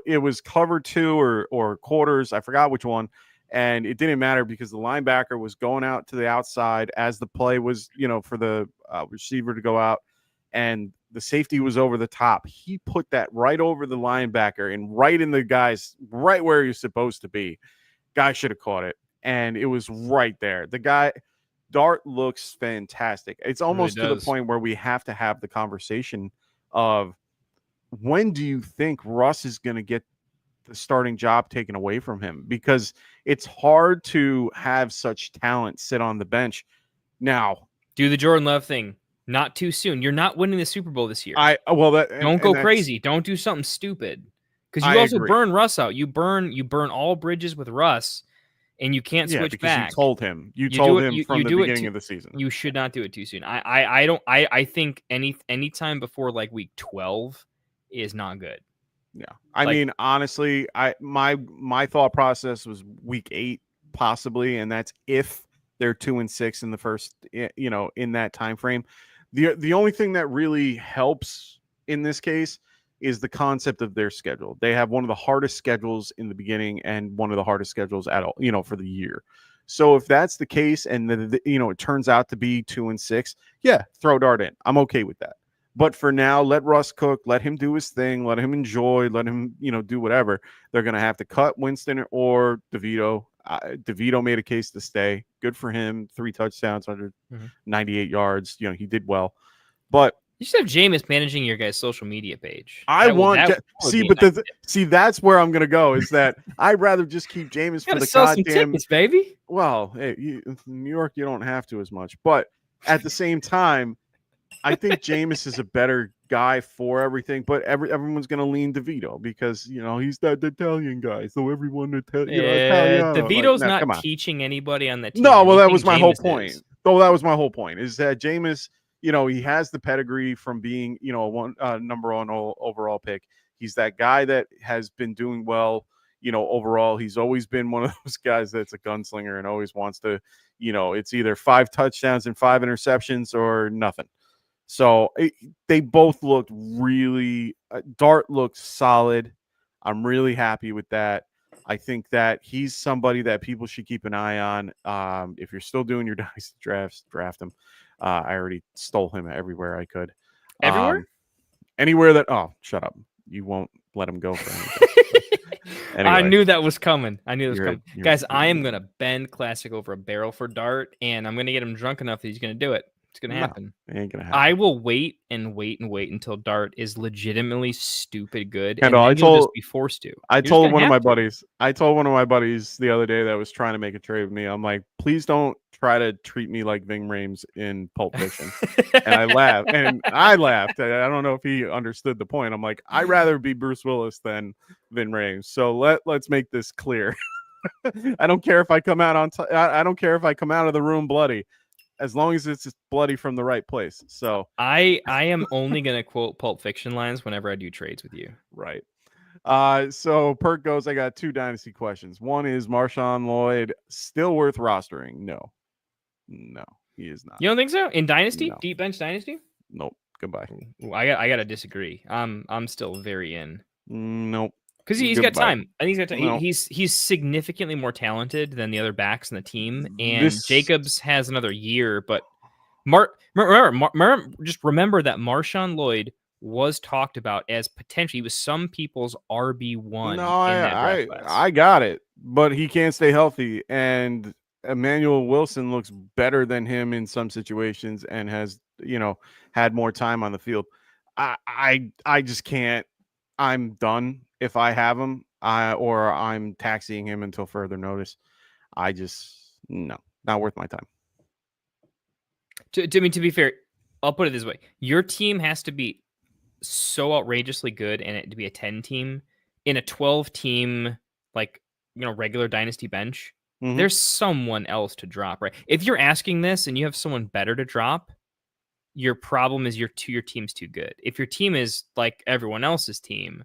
it was cover 2 or quarters. I forgot which one. And it didn't matter because the linebacker was going out to the outside as the play was, for the receiver to go out. And the safety was over the top. He put that right over the linebacker and right in the guy's right where you're supposed to be. Guy should have caught it. And it was right there. Dart looks fantastic. It's almost to the point where we have to have the conversation of, when do you think Russ is going to get the starting job taken away from him? Because it's hard to have such talent sit on the bench. Now, do the Jordan Love thing. Not too soon. You're not winning the Super Bowl this year. Don't go crazy. Don't do something stupid. Because you also burn Russ out. You burn all bridges with Russ, and you can't switch back. You told him. You told him from the beginning of the season. You should not do it too soon. I think any time before like week 12 is not good. Yeah. I mean, honestly, my thought process was week 8 possibly, and that's if they're 2-6 in the first, in that time frame. The only thing that really helps in this case is the concept of their schedule. They have one of the hardest schedules in the beginning and one of the hardest schedules at all, for the year. So if that's the case and it turns out to be 2-6, yeah, throw Dart in. I'm okay with that. But for now, let Russ cook, let him do his thing, let him enjoy, let him, do whatever. They're going to have to cut Winston or DeVito. DeVito made a case to stay. Good for him. 3 touchdowns, 198 yards. He did well. But you should have Jameis managing your guys' social media page. See, that's where I'm going to go, is that I'd rather just keep Jameis for the goddamn tickets, baby. Well, hey, in New York, you don't have to as much. But at the same time, I think Jameis is a better guy for everything, but everyone's going to lean DeVito because, he's that Italian guy. So everyone Italian. DeVito's not teaching anybody on the team. No, well, that was my whole point. Oh, that was my whole point, is that Jameis, he has the pedigree from being, a number 1 overall pick. He's that guy that has been doing well, overall. He's always been one of those guys that's a gunslinger and always wants to, it's either 5 touchdowns and 5 interceptions or nothing. So they both looked really Dart looked solid. I'm really happy with that. I think that he's somebody that people should keep an eye on. If you're still doing your dynasty drafts, draft him. I already stole him everywhere I could. Everywhere? Anywhere that... Oh, shut up. You won't let him go for anything. Anyway, I knew that was coming. Guys, I am going to bend Classic over a barrel for Dart, and I'm going to get him drunk enough that he's going to do it. It's going to happen. No, it ain't going to happen. I will wait until Dart is legitimately stupid good, Kendall, and then you'll just be forced to. I told one of my buddies the other day that was trying to make a trade with me. I'm like, please don't try to treat me like Ving Rhames in Pulp Fiction. And I laughed. I don't know if he understood the point. I'm like, I'd rather be Bruce Willis than Ving Rhames. So let's make this clear. I don't care if I come out I don't care if I come out of the room bloody, as long as it's bloody from the right place. So I am only going to quote Pulp Fiction lines whenever I do trades with you. Right. So Perk goes, I got 2 dynasty questions. One is, Marshawn Lloyd still worth rostering? No, he is not. You don't think so? In dynasty? No. Deep bench dynasty? Nope. Goodbye. Ooh, I got to disagree. I'm still very in. Nope. Because he's got time. I think he's got time. No. He's significantly more talented than the other backs in the team. And Jacobs has another year. But just remember that Marshawn Lloyd was talked about as potentially, he was some people's RB1. No, I got it. But he can't stay healthy. And Emmanuel Wilson looks better than him in some situations and has, had more time on the field. I just can't. I'm done if I have him, or I'm taxiing him until further notice. No, not worth my time. To be fair, I'll put it this way: your team has to be so outrageously good, and it to be a 10 team in a 12 team, regular dynasty bench. Mm-hmm. There's someone else to drop, right? If you're asking this and you have someone better to drop, your problem is your team's too good. If your team is like everyone else's team,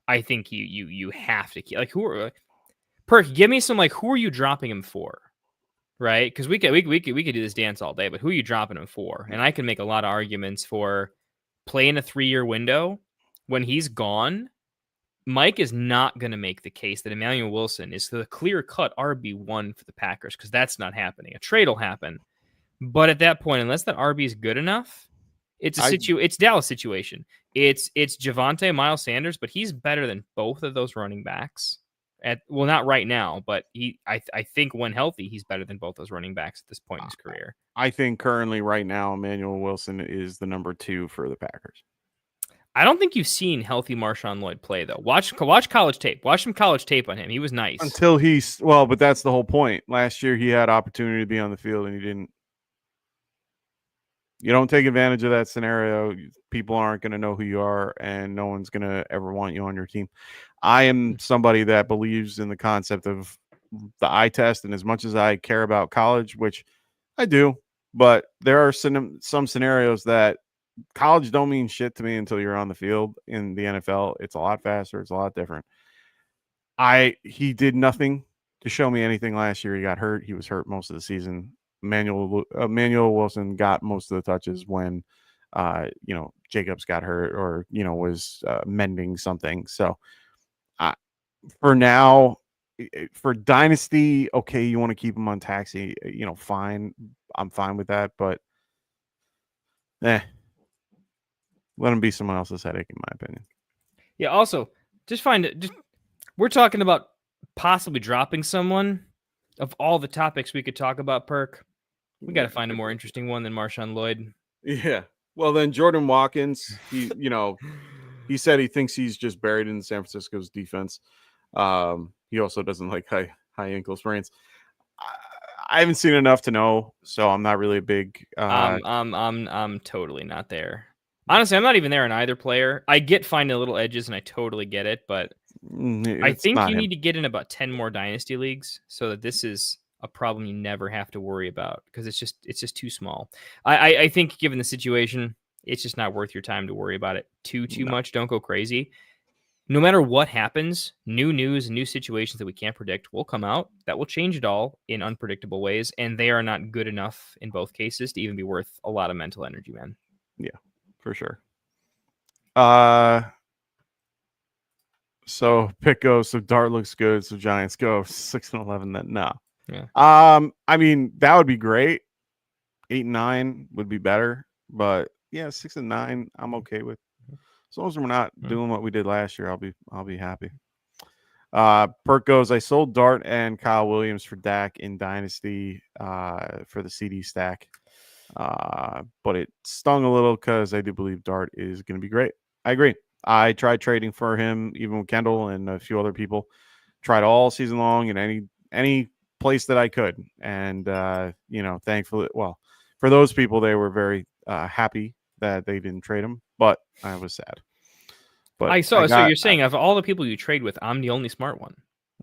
I think you have to keep, Perk, give me some, who are you dropping him for? right? Because we could do this dance all day, but who are you dropping him for? And I can make a lot of arguments for playing a 3-year window when he's gone. Mike is not going to make the case that Emmanuel Wilson is the clear-cut RB1 for the Packers because that's not happening. A trade will happen. But at that point, unless that RB is good enough, it's it's Dallas situation. It's Javonte, Miles Sanders, but he's better than both of those running backs. Not right now, but I think when healthy, he's better than both those running backs at this point in his career. I think currently right now, Emmanuel Wilson is the number 2 for the Packers. I don't think you've seen healthy Marshawn Lloyd play, though. Watch college tape. Watch some college tape on him. He was nice. Until but that's the whole point. Last year, he had opportunity to be on the field, and he didn't. You don't take advantage of that scenario. People aren't going to know who you are, and no one's going to ever want you on your team. I am somebody that believes in the concept of the eye test, and as much as I care about college, which I do, but there are some scenarios that college don't mean shit to me until you're on the field. In the NFL, it's a lot faster. It's a lot different. He did nothing to show me anything last year. He got hurt. He was hurt most of the season. Emmanuel Wilson got most of the touches when, Jacobs got hurt or, was mending something. So for now, for Dynasty, okay, you want to keep him on taxi, fine. I'm fine with that, but let him be someone else's headache, in my opinion. Yeah. Also, we're talking about possibly dropping someone. Of all the topics we could talk about, Perk, we got to find a more interesting one than Marshawn Lloyd. Yeah. Well, then Jordan Watkins, he said he thinks he's just buried in San Francisco's defense. He also doesn't like high ankle sprains. I haven't seen enough to know, so I'm not really a big. I'm totally not there. Honestly, I'm not even there on either player. I get finding little edges, and I totally get it, but I think you need to get in about 10 more dynasty leagues so that this is a problem you never have to worry about because it's just too small. I think given the situation, it's just not worth your time to worry about it too much. Don't go crazy. No matter what happens, new news and new situations that we can't predict will come out that will change it all in unpredictable ways, and they are not good enough in both cases to even be worth a lot of mental energy, man. Yeah, for sure. So pick goes, so Dart looks good, so Giants go 6-11. Then no. Yeah. I mean that would be great. 8-9 would be better, but yeah, 6-9 I'm okay with. As long as we're not doing what we did last year, I'll be happy. Perk goes, I sold Dart and Kyle Williams for Dak in Dynasty for the CD stack. But it stung a little because I do believe Dart is going to be great. I agree. I tried trading for him, even with Kendall and a few other people. Tried all season long in any place that I could. And, thankfully, for those people, they were very happy that they didn't trade him. But I was sad. But so you're saying of all the people you trade with, I'm the only smart one.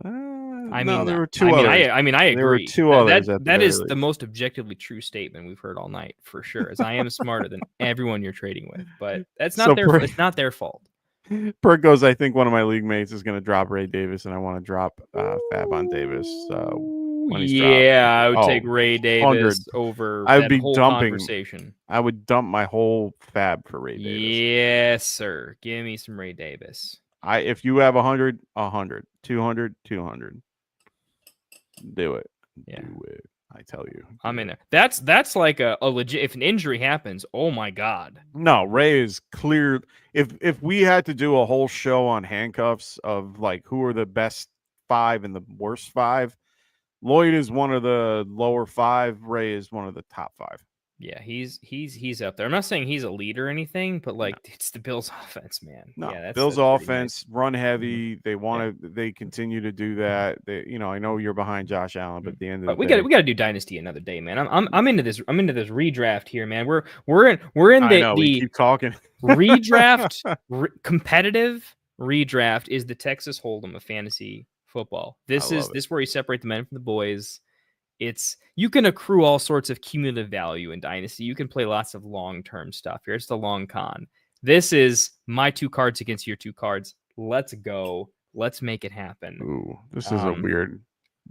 There were two others. I agree. There were two others. That is the most objectively true statement we've heard all night, for sure. As I am smarter than everyone you're trading with, but that's not it's not their fault. Perk goes, I think one of my league mates is going to drop Ray Davis, and I want to drop Fab on Davis. I would take Ray Davis over. I would be whole dumping. Conversation. I would dump my whole Fab for Ray Davis. Yes, sir. Give me some Ray Davis. If you have 100, 100, 200, 200. Do it. Yeah. Do it. I tell you. I'm in there. That's like a legit. If an injury happens, oh my God. No, Ray is clear. If we had to do a whole show on handcuffs of like who are the best 5 and the worst 5, Lloyd is one of the lower 5. Ray is one of the top 5. Yeah, he's up there. I'm not saying he's a leader or anything, but it's the Bills' offense, man. No, yeah, Bills' offense, run heavy. They want to. They continue to do that. I know you're behind Josh Allen, but at the end of the day, we got to do Dynasty another day, man. I'm into this. I'm into this redraft here, man. We're in the we keep talking. redraft. Competitive redraft is the Texas Hold'em of fantasy football. This is where you separate the men from the boys. You can accrue all sorts of cumulative value in Dynasty. You can play lots of long-term stuff. Here's the long con. This is my 2 cards against your 2 cards. Let's go. Let's make it happen. Ooh, this is a weird.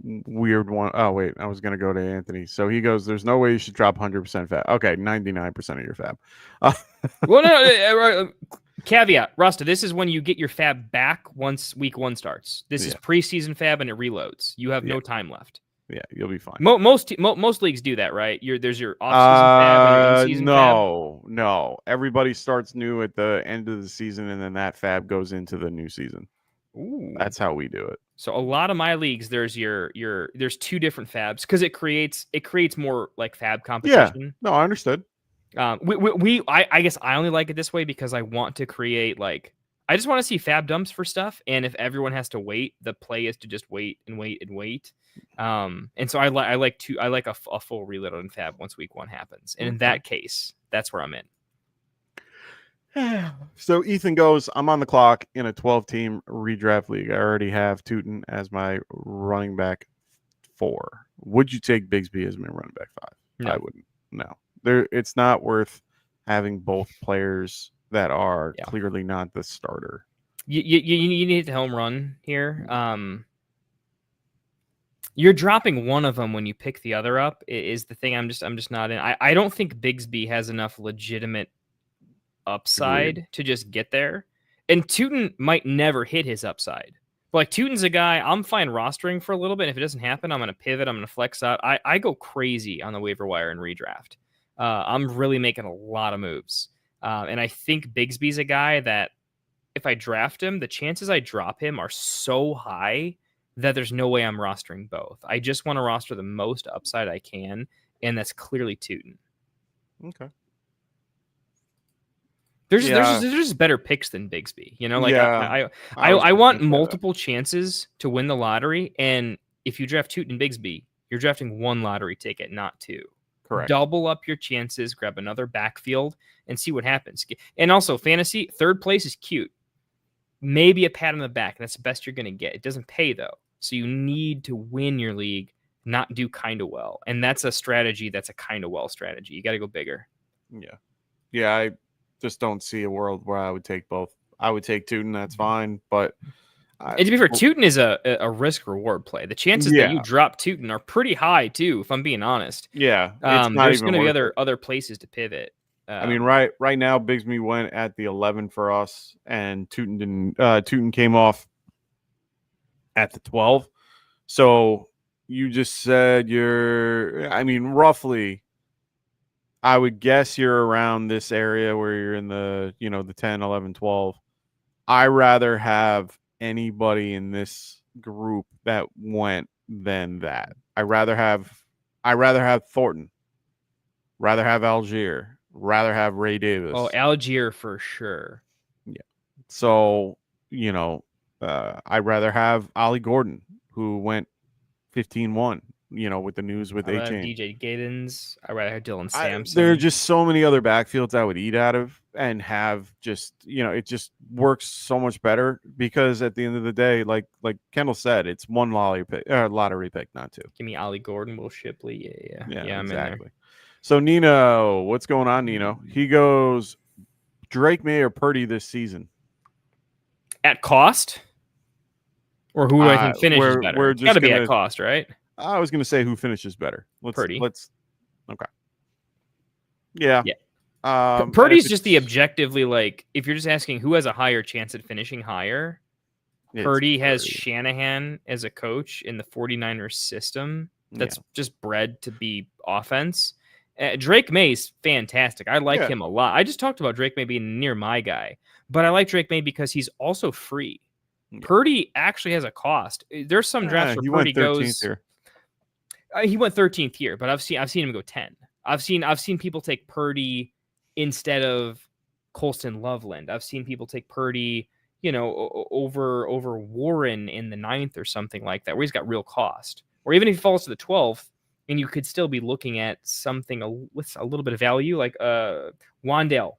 weird one. Oh wait, I was gonna go to Anthony. So he goes, "There's no way you should drop 100% fab." Okay, 99% of your fab. Well, no. Caveat, Rasta. This is when you get your fab back once week 1 starts. This is preseason fab and it reloads. You have no time left. Yeah, you'll be fine. Most leagues do that, right? There's your off-season fab and your in-season fab. No. Everybody starts new at the end of the season, and then that fab goes into the new season. Ooh. That's how we do it. So a lot of my leagues, there's there's 2 different fabs because it creates more like fab competition. Yeah, no, I understood. I guess I only like it this way because I want to create I just want to see fab dumps for stuff, and if everyone has to wait, the play is to just wait and wait and wait. And so I like a full reload on fab once week 1 happens, and in that case, that's where I'm in. So Ethan goes, I'm on the clock in a 12-team redraft league. I already have Tootin as my running back 4. Would you take Bigsby as my running back 5? No. I wouldn't. No. It's not worth having both players that are clearly not the starter. You need the home run here. You're dropping one of them when you pick the other up is the thing I'm just not in. I don't think Bigsby has enough legitimate upside to just get there. And Tootin might never hit his upside. But like Tootin's a guy I'm fine rostering for a little bit. If it doesn't happen, I'm going to pivot. I'm going to flex out. I go crazy on the waiver wire and redraft. I'm really making a lot of moves. And I think Bigsby's a guy that if I draft him, the chances I drop him are so high that there's no way I'm rostering both. I just want to roster the most upside I can, and that's clearly Tootin. Okay. There's just better picks than Bigsby. You know, like I want multiple chances to win the lottery, and if you draft Tootin and Bigsby, you're drafting 1 lottery ticket, not 2. Correct. Double up your chances, grab another backfield, and see what happens. And also, fantasy, 3rd place is cute. Maybe a pat on the back. That's the best you're going to get. It doesn't pay, though. So you need to win your league, not do kind of well. And that's a strategy that's a kind of well strategy. You got to go bigger. Yeah. Yeah, I just don't see a world where I would take both. I would take Tootin, that's fine. But and to be fair, Tootin is a risk-reward play. The chances that you drop Tootin are pretty high, too, if I'm being honest. Yeah. There's going to be other places to pivot. I mean, right now, Bigsby went at the 11 for us, and Tootin didn't. Tootin came off at the 12. So you just said roughly, I would guess you're around this area where you're in the, the 10, 11, 12. I rather have anybody in this group that went than that. I rather have Thornton, rather have Algier, rather have Ray Davis. Oh, Algier for sure. Yeah. So, I'd rather have Ollie Gordon, who went 15-1, with the news with A-Chain. DJ Gaydens. I'd rather have Dylan Sampson. There are just so many other backfields I would eat out of and have just, it just works so much better because at the end of the day, like Kendall said, it's 1 lottery pick, not 2. Give me Ollie Gordon, Will Shipley. Yeah, I'm exactly. in there. So Nino, what's going on, Nino? He goes, Drake May or Purdy this season? At cost? Or who do I think finishes better? It's got to be at cost, right? I was going to say who finishes better. Purdy. Okay. Yeah. Purdy's just the objectively, if you're just asking who has a higher chance at finishing higher, Purdy has Shanahan as a coach in the 49ers system. That's just bred to be offense. Drake May's fantastic. I like him a lot. I just talked about Drake May being near my guy, but I like Drake May because he's also free. Purdy actually has a cost. There's some drafts where Purdy goes. Here. He went 13th here, but I've seen him go 10. I've seen people take Purdy instead of Colston Loveland. I've seen people take Purdy, over Warren in the 9th or something like that, where he's got real cost. Or even if he falls to the 12th, and you could still be looking at something with a little bit of value, like Wandale,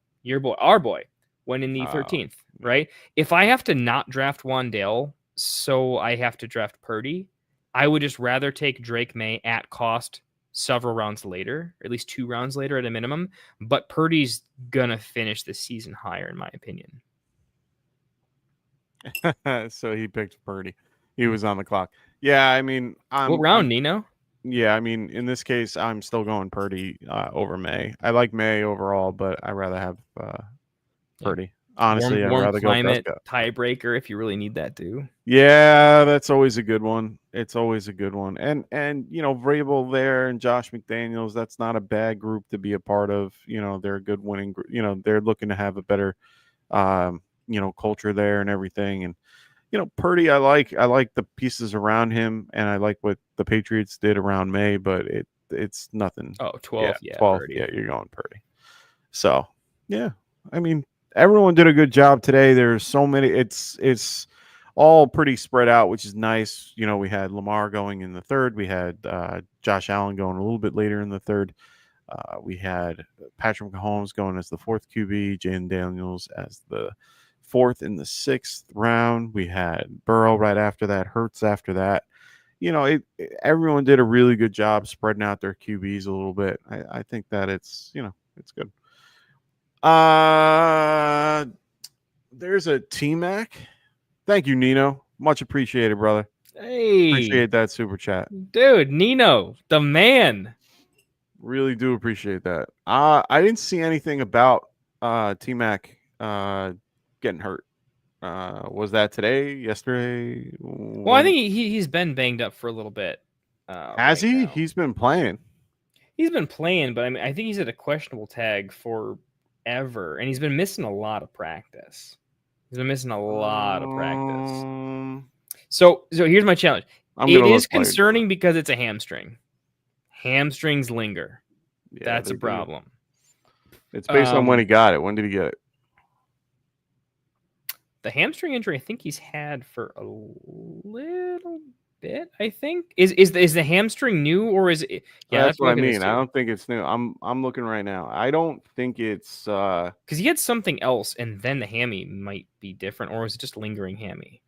our boy, went in the 13th, right? If I have to not draft Wandale, so I have to draft Purdy, I would just rather take Drake May at cost several rounds later, or at least 2 rounds later at a minimum. But Purdy's going to finish the season higher, in my opinion. So he picked Purdy. He was on the clock. Yeah, I mean, what round, Nino? Yeah, I mean, in this case, I'm still going Purdy over May. I like May overall, but I'd rather have Purdy. Honestly, I'd rather go Prescott. Tiebreaker if you really need that too. Yeah, that's always a good one. It's always a good one. And you know, Vrabel there and Josh McDaniels, that's not a bad group to be a part of. You know, they're a good winning group. You know, they're looking to have a better you know, culture there and everything. And you know, Purdy, I like the pieces around him, and I like what the Patriots did around May, but it's nothing. 12, yeah, 12, Purdy. Yeah, you're going Purdy. So yeah, I mean, everyone did a good job today. There's so many. It's all pretty spread out, which is nice. You know, we had Lamar going in the third. We had Josh Allen going a little bit later in the third. We had Patrick Mahomes going as the fourth QB, Jalen Daniels as the fourth in the sixth round. We had Burrow right after that, Hurts after that. You know, everyone did a really good job spreading out their QBs a little bit. I think that it's, you know, it's good. There's a T-Mac. Thank you, Nino. Much appreciated, brother. Hey. Appreciate that super chat. Dude, Nino, the man. Really do appreciate that. I didn't see anything about T-Mac getting hurt. Was that today? Yesterday? Well, I think he's been banged up for a little bit. Has he? Now. He's been playing. He's been playing, but I mean, I think he's at a questionable tag forever, and he's been missing a lot of practice. He's been missing a lot of practice. So here's my challenge. It is concerning because it's a hamstring. Hamstrings linger. Yeah, that's a problem. It's based on when he got it. When did he get it? The hamstring injury, I think he's had for a little bit. I think is the hamstring new or is it? Yeah, that's what I mean. I don't think it's new. I'm looking right now. I don't think it's because he had something else, and then the hammy might be different, or is it just lingering hammy?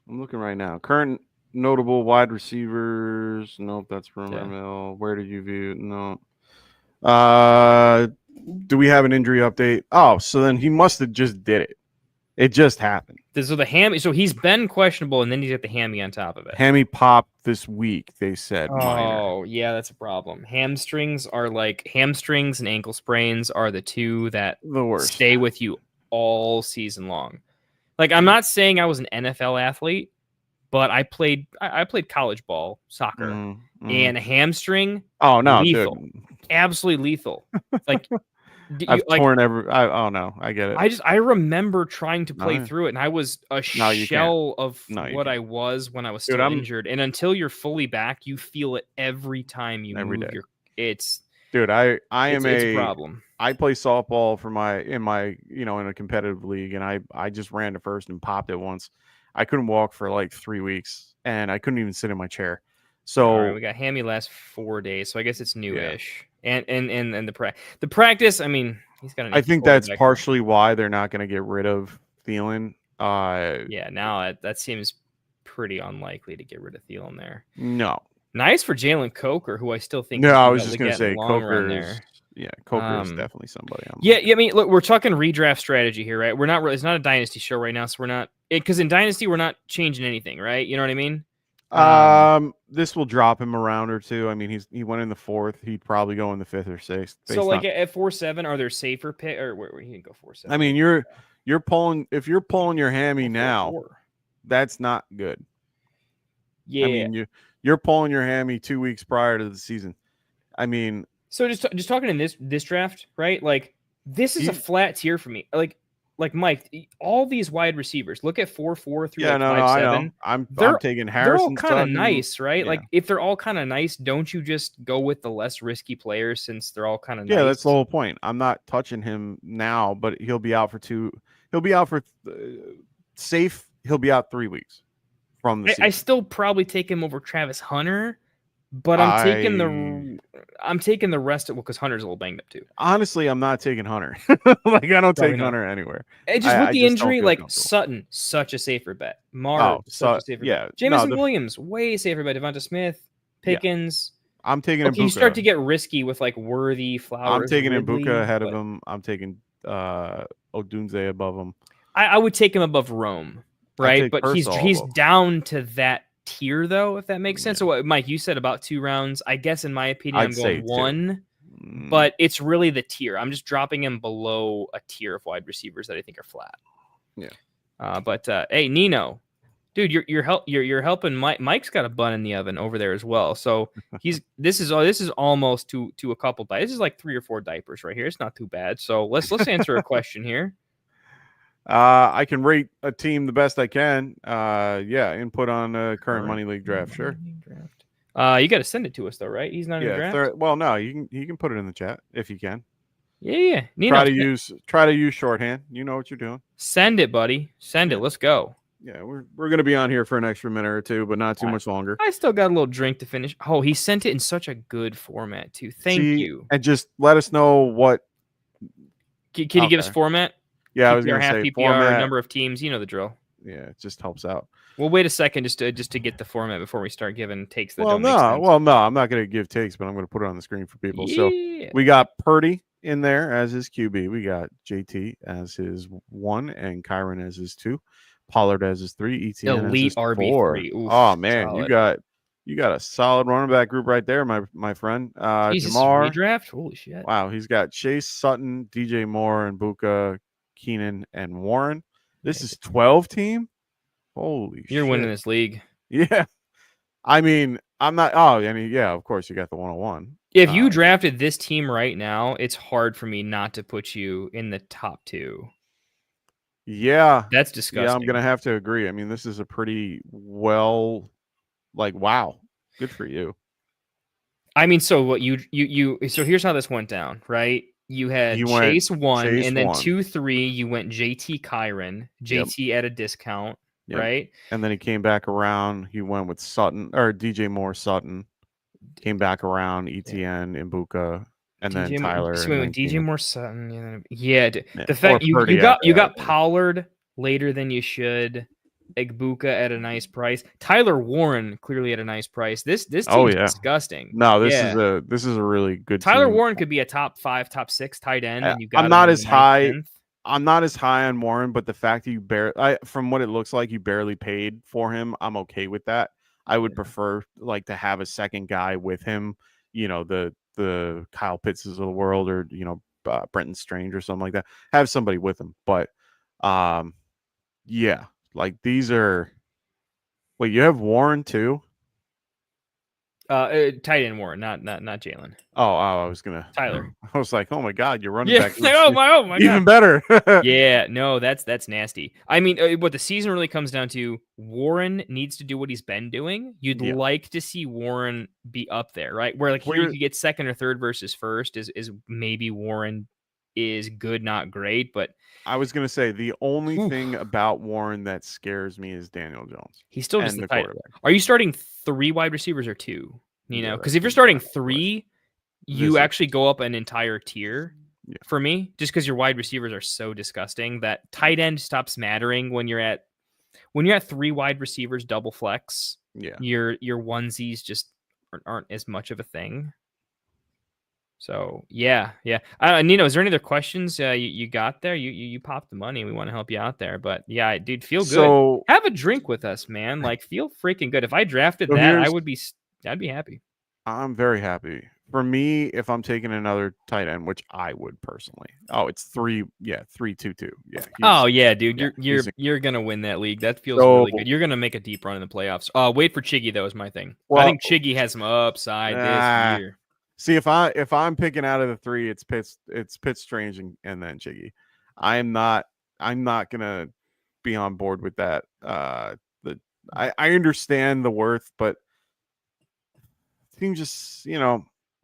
I'm looking right now. Current notable wide receivers. Nope, that's rumor mill. Where did you view? No. Do we have an injury update? Oh, so then he must have just did it. It just happened. So the hammy. So he's been questionable, and then he's got the hammy on top of it. Hammy popped this week. They said. Oh, minor. Yeah, that's a problem. Hamstrings and ankle sprains are the two that the worst. Stay with you all season long. Like, I'm not saying I was an NFL athlete, but I played college ball, soccer, and a hamstring. Oh no, lethal. Dude. Absolutely lethal. Like. I've torn every. Oh no, I get it. I remember trying to play through it, and I was a shell of what I was when I was still injured. And until you're fully back, you feel it every time you move. It's a problem. I play softball in a competitive league, and I just ran to first and popped it once. I couldn't walk for like 3 weeks, and I couldn't even sit in my chair. So we got hammy last 4 days, so I guess it's newish. Yeah. And the practice, I mean, he's got. I think that's partially why they're not going to get rid of Thielen. Now that seems pretty unlikely to get rid of Thielen there. No. Nice for Jalen Coker, who I still think. No, I was just going to say Coker is. Yeah, Coker is definitely somebody. I mean, look, we're talking redraft strategy here, right? We're not really. It's not a dynasty show right now, so we're not. Because in dynasty, we're not changing anything, right? You know what I mean? This will drop him a round or two. I mean, he went in the fourth. He'd probably go in the fifth or sixth. So, like at 4-7, are there safer pick or where he didn't go 4-7? I mean, you're pulling if you're pulling your hammy now, that's not good. Yeah, I mean you're pulling your hammy 2 weeks prior to the season. I mean, so just talking in this draft, right? Like this is a flat tier for me. Like Mike, all these wide receivers. Look at 4-4 through 5-7. I know. I'm taking Harrison. They're all kind of Sutton. nice, right? Yeah. Like if they're all kind of nice, don't you just go with the less risky players since they're all kind of nice? Yeah, that's the whole point. I'm not touching him now, but he'll be out for safe. He'll be out 3 weeks from the season. I still probably take him over Travis Hunter. But I'm taking the rest of because Hunter's a little banged up too. Honestly, I'm not taking Hunter. Like I don't take Hunter anywhere. And just with the injury, like Sutton, such a safer bet. Such a safer bet. Jameson Williams, way safer bet. Devonta Smith, Pickens. Yeah. I'm taking Ibuka. You start to get risky with like Worthy, Flowers. I'm taking Ibuka ahead of him. I'm taking Odunze above him. I would take him above Rome. right? But he's down to that tier though, if that makes sense. So what, Mike, you said about 2 rounds. I guess in my opinion, I'm going 1, but it's really the tier. I'm just dropping him below a tier of wide receivers that I think are flat. Yeah. But hey, Nino, dude, you're helping Mike. Mike's got a bun in the oven over there as well. So this is almost to a couple. This is like 3 or 4 diapers right here. It's not too bad. So let's answer a question here. I can rate a team the best I can. Input on current money league draft. Sure. You got to send it to us though, right? He's not in the draft. Well, no, you can put it in the chat if you can. Yeah. Nino, try to use shorthand. You know what you're doing. Send it, buddy. Send it. Let's go. Yeah, we're gonna be on here for an extra minute or 2, but not too much longer. I still got a little drink to finish. Oh, he sent it in such a good format too. Thank you. And just let us know what. Can you give us format? Yeah, PPR, I was going to say PPR, format. Number of teams. You know the drill. Yeah, it just helps out. We'll wait a second just to get the format before we start giving takes. No, I'm not going to give takes, but I'm going to put it on the screen for people. Yeah. So we got Purdy in there as his QB. We got JT as his 1 and Kyron as his 2. Pollard as his 3. ETN elite as his RB3. 4. Oh man, solid. You got a solid running back group right there, my friend. Jesus, Jamar redraft. Holy shit! Wow, he's got Chase, Sutton, DJ Moore, and Buka, Keenan, and Warren. This is 12 team. Holy shit! You're winning this league. Yeah, I mean, I'm not. Oh, I mean, yeah, of course you got the 101. If you drafted this team right now, it's hard for me not to put you in the top 2. Yeah, that's disgusting. Yeah, I'm gonna have to agree. I mean, this is a pretty wow, good for you. I mean, so what so here's how this went down, right? You had Chase 1, and then 2, 3. You went JT Kyron, JT at a discount, right? And then he came back around. He went with Sutton or DJ Moore, Sutton. Came back around ETN, Mbuka, and DJ then Tyler. So and DJ Moore, Sutton. Yeah. The fact you got Pollard later than you should. Egbuka at a nice price. Tyler Warren clearly at a nice price. This team's disgusting. No, this is a really good Tyler team. Warren could be a top 5, top 6 tight end. And you got I'm not as high. 10th. I'm not as high on Warren, but the fact that from what it looks like, you barely paid for him. I'm okay with that. I would prefer to have a second guy with him. You know, the Kyle Pittses of the world, or Brenton Strange or something like that. Have somebody with him, but yeah. These are. Wait, you have Warren too? Tight end Warren, not Jalen. Oh, I was gonna Tyler. I was like, oh my god, you're running back. Oh my even better. Yeah, no, that's nasty. I mean, what the season really comes down to, Warren needs to do what he's been doing. You'd like to see Warren be up there, right? Where here you could get second or third versus first is maybe Warren is good, not great, but I was going to say the only thing about Warren that scares me is Daniel Jones. He's still just the tight. Are you starting 3 wide receivers or 2? Because if you're starting 3, you actually go up an entire tier for me, just because your wide receivers are so disgusting that tight end stops mattering when you're at 3 wide receivers double flex. Yeah, your onesies just aren't as much of a thing. So yeah. Nino, is there any other questions you got there? You popped the money. We want to help you out there, but yeah, dude, feel good. So, have a drink with us, man. Feel freaking good. If I drafted that, I'd be happy. I'm very happy. For me, if I'm taking another tight end, which I would personally. Oh, it's 3-2-2. Yeah. Oh yeah, dude, you're gonna win that league. That feels really good. You're gonna make a deep run in the playoffs. Wait for Chiggy though is my thing. Well, I think Chiggy has some upside this year. See, if I'm picking out of the 3, it's Pitts Strange and then Chiggy. I'm not gonna be on board with that. I understand the worth, but team just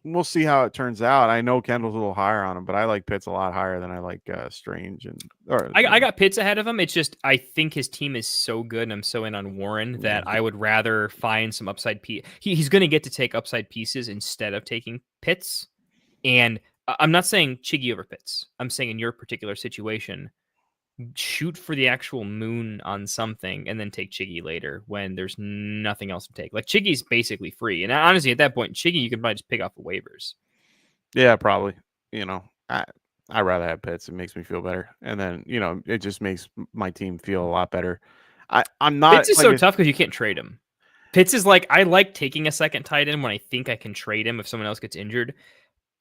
we'll see how it turns out. I know Kendall's a little higher on him, but I like Pitts a lot higher than I like Strange I got Pitts ahead of him. It's just I think his team is so good, and I'm so in on Warren that I would rather find some upside piece. He's going to get to take upside pieces instead of taking Pitts. And I'm not saying Chiggy over Pitts. I'm saying in your particular situation, shoot for the actual moon on something and then take Chiggy later when there's nothing else to take. Chiggy's basically free. And honestly, at that point, Chiggy, you can probably just pick off the waivers. Yeah, probably. I'd rather have Pitts. It makes me feel better. And then, it just makes my team feel a lot better. I'm not. Pitts is so tough because you can't trade him. Pitts is like, I like taking a second tight end when I think I can trade him if someone else gets injured,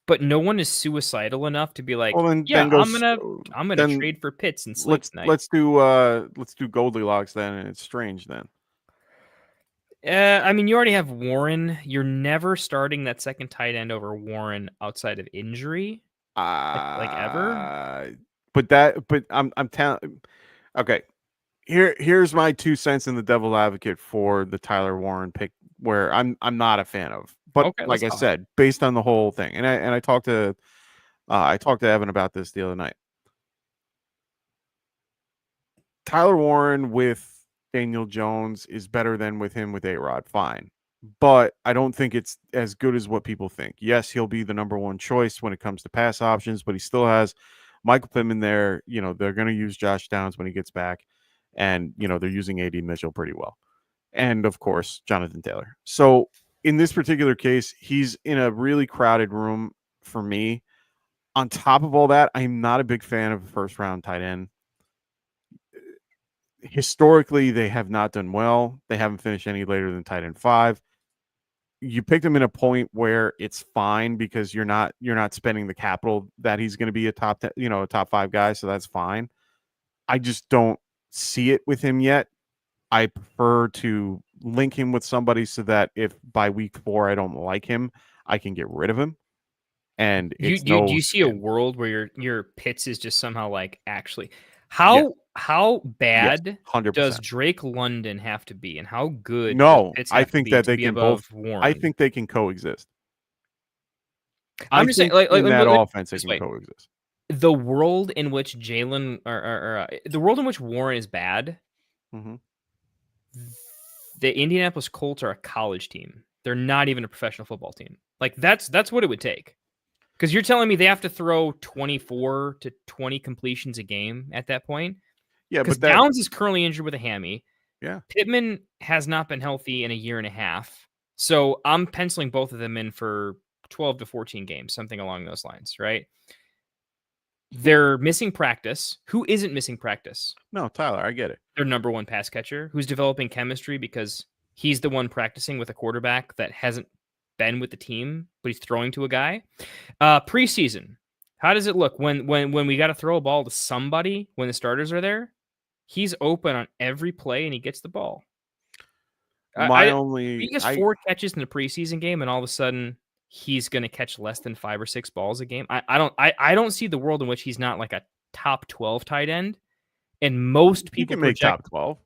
but no one is suicidal enough to be like, well, I'm gonna trade for Pitts and sleep tonight. Let's do Goldilocks then, and it's Strange then. I mean, you already have Warren. You're never starting that second tight end over Warren outside of injury, like ever. But I'm telling. Okay, here's my 2 cents in the devil advocate for the Tyler Warren pick, where I'm not a fan of. But Okay, like I said, based on the whole thing, and I talked to Evan about this the other night. Tyler Warren with Daniel Jones is better than with him with A-Rod, fine. But I don't think it's as good as what people think. Yes, he'll be the number one choice when it comes to pass options, but he still has Michael Pittman there. You know, they're going to use Josh Downs when he gets back. And, you know, they're using A.D. Mitchell pretty well. And, of course, Jonathan Taylor. So, in this particular case, he's in a really crowded room for me. On top of all that, I'm not a big fan of a first-round tight end. Historically, they have not done well. They haven't finished any later than tight end 5. You picked him in a point where it's fine because you're not spending the capital that he's going to be a top 10, a top 5 guy, so that's fine. I just don't see it with him yet. I prefer to link him with somebody so that if by week 4 I don't like him, I can get rid of him. And do you see a world where your Pitts is just somehow like actually how bad does Drake London have to be, and how good? No, does Pitts I think that they can both. Warren? I think they can coexist. I'm just saying, like in that offense, they can coexist. The world in which Jalen or the world in which Warren is bad, the Indianapolis Colts are a college team. They're not even a professional football team. Like that's what it would take. Because you're telling me they have to throw 24 to 20 completions a game at that point. Yeah, because Downs is currently injured with a hammy. Yeah, Pittman has not been healthy in a year and a half. So I'm penciling both of them in for 12 to 14 games, something along those lines, right? They're missing practice. Who isn't missing practice? No, Tyler, I get it. Their number one pass catcher, who's developing chemistry because he's the one practicing with a quarterback that hasn't been with the team, but he's throwing to a guy. Preseason, how does it look when we got to throw a ball to somebody when the starters are there? He's open on every play and he gets the ball. He gets 4 catches in the preseason game, and all of a sudden he's going to catch less than 5 or 6 balls a game. I don't see the world in which he's not like a top 12 tight end. And most people can make top 12.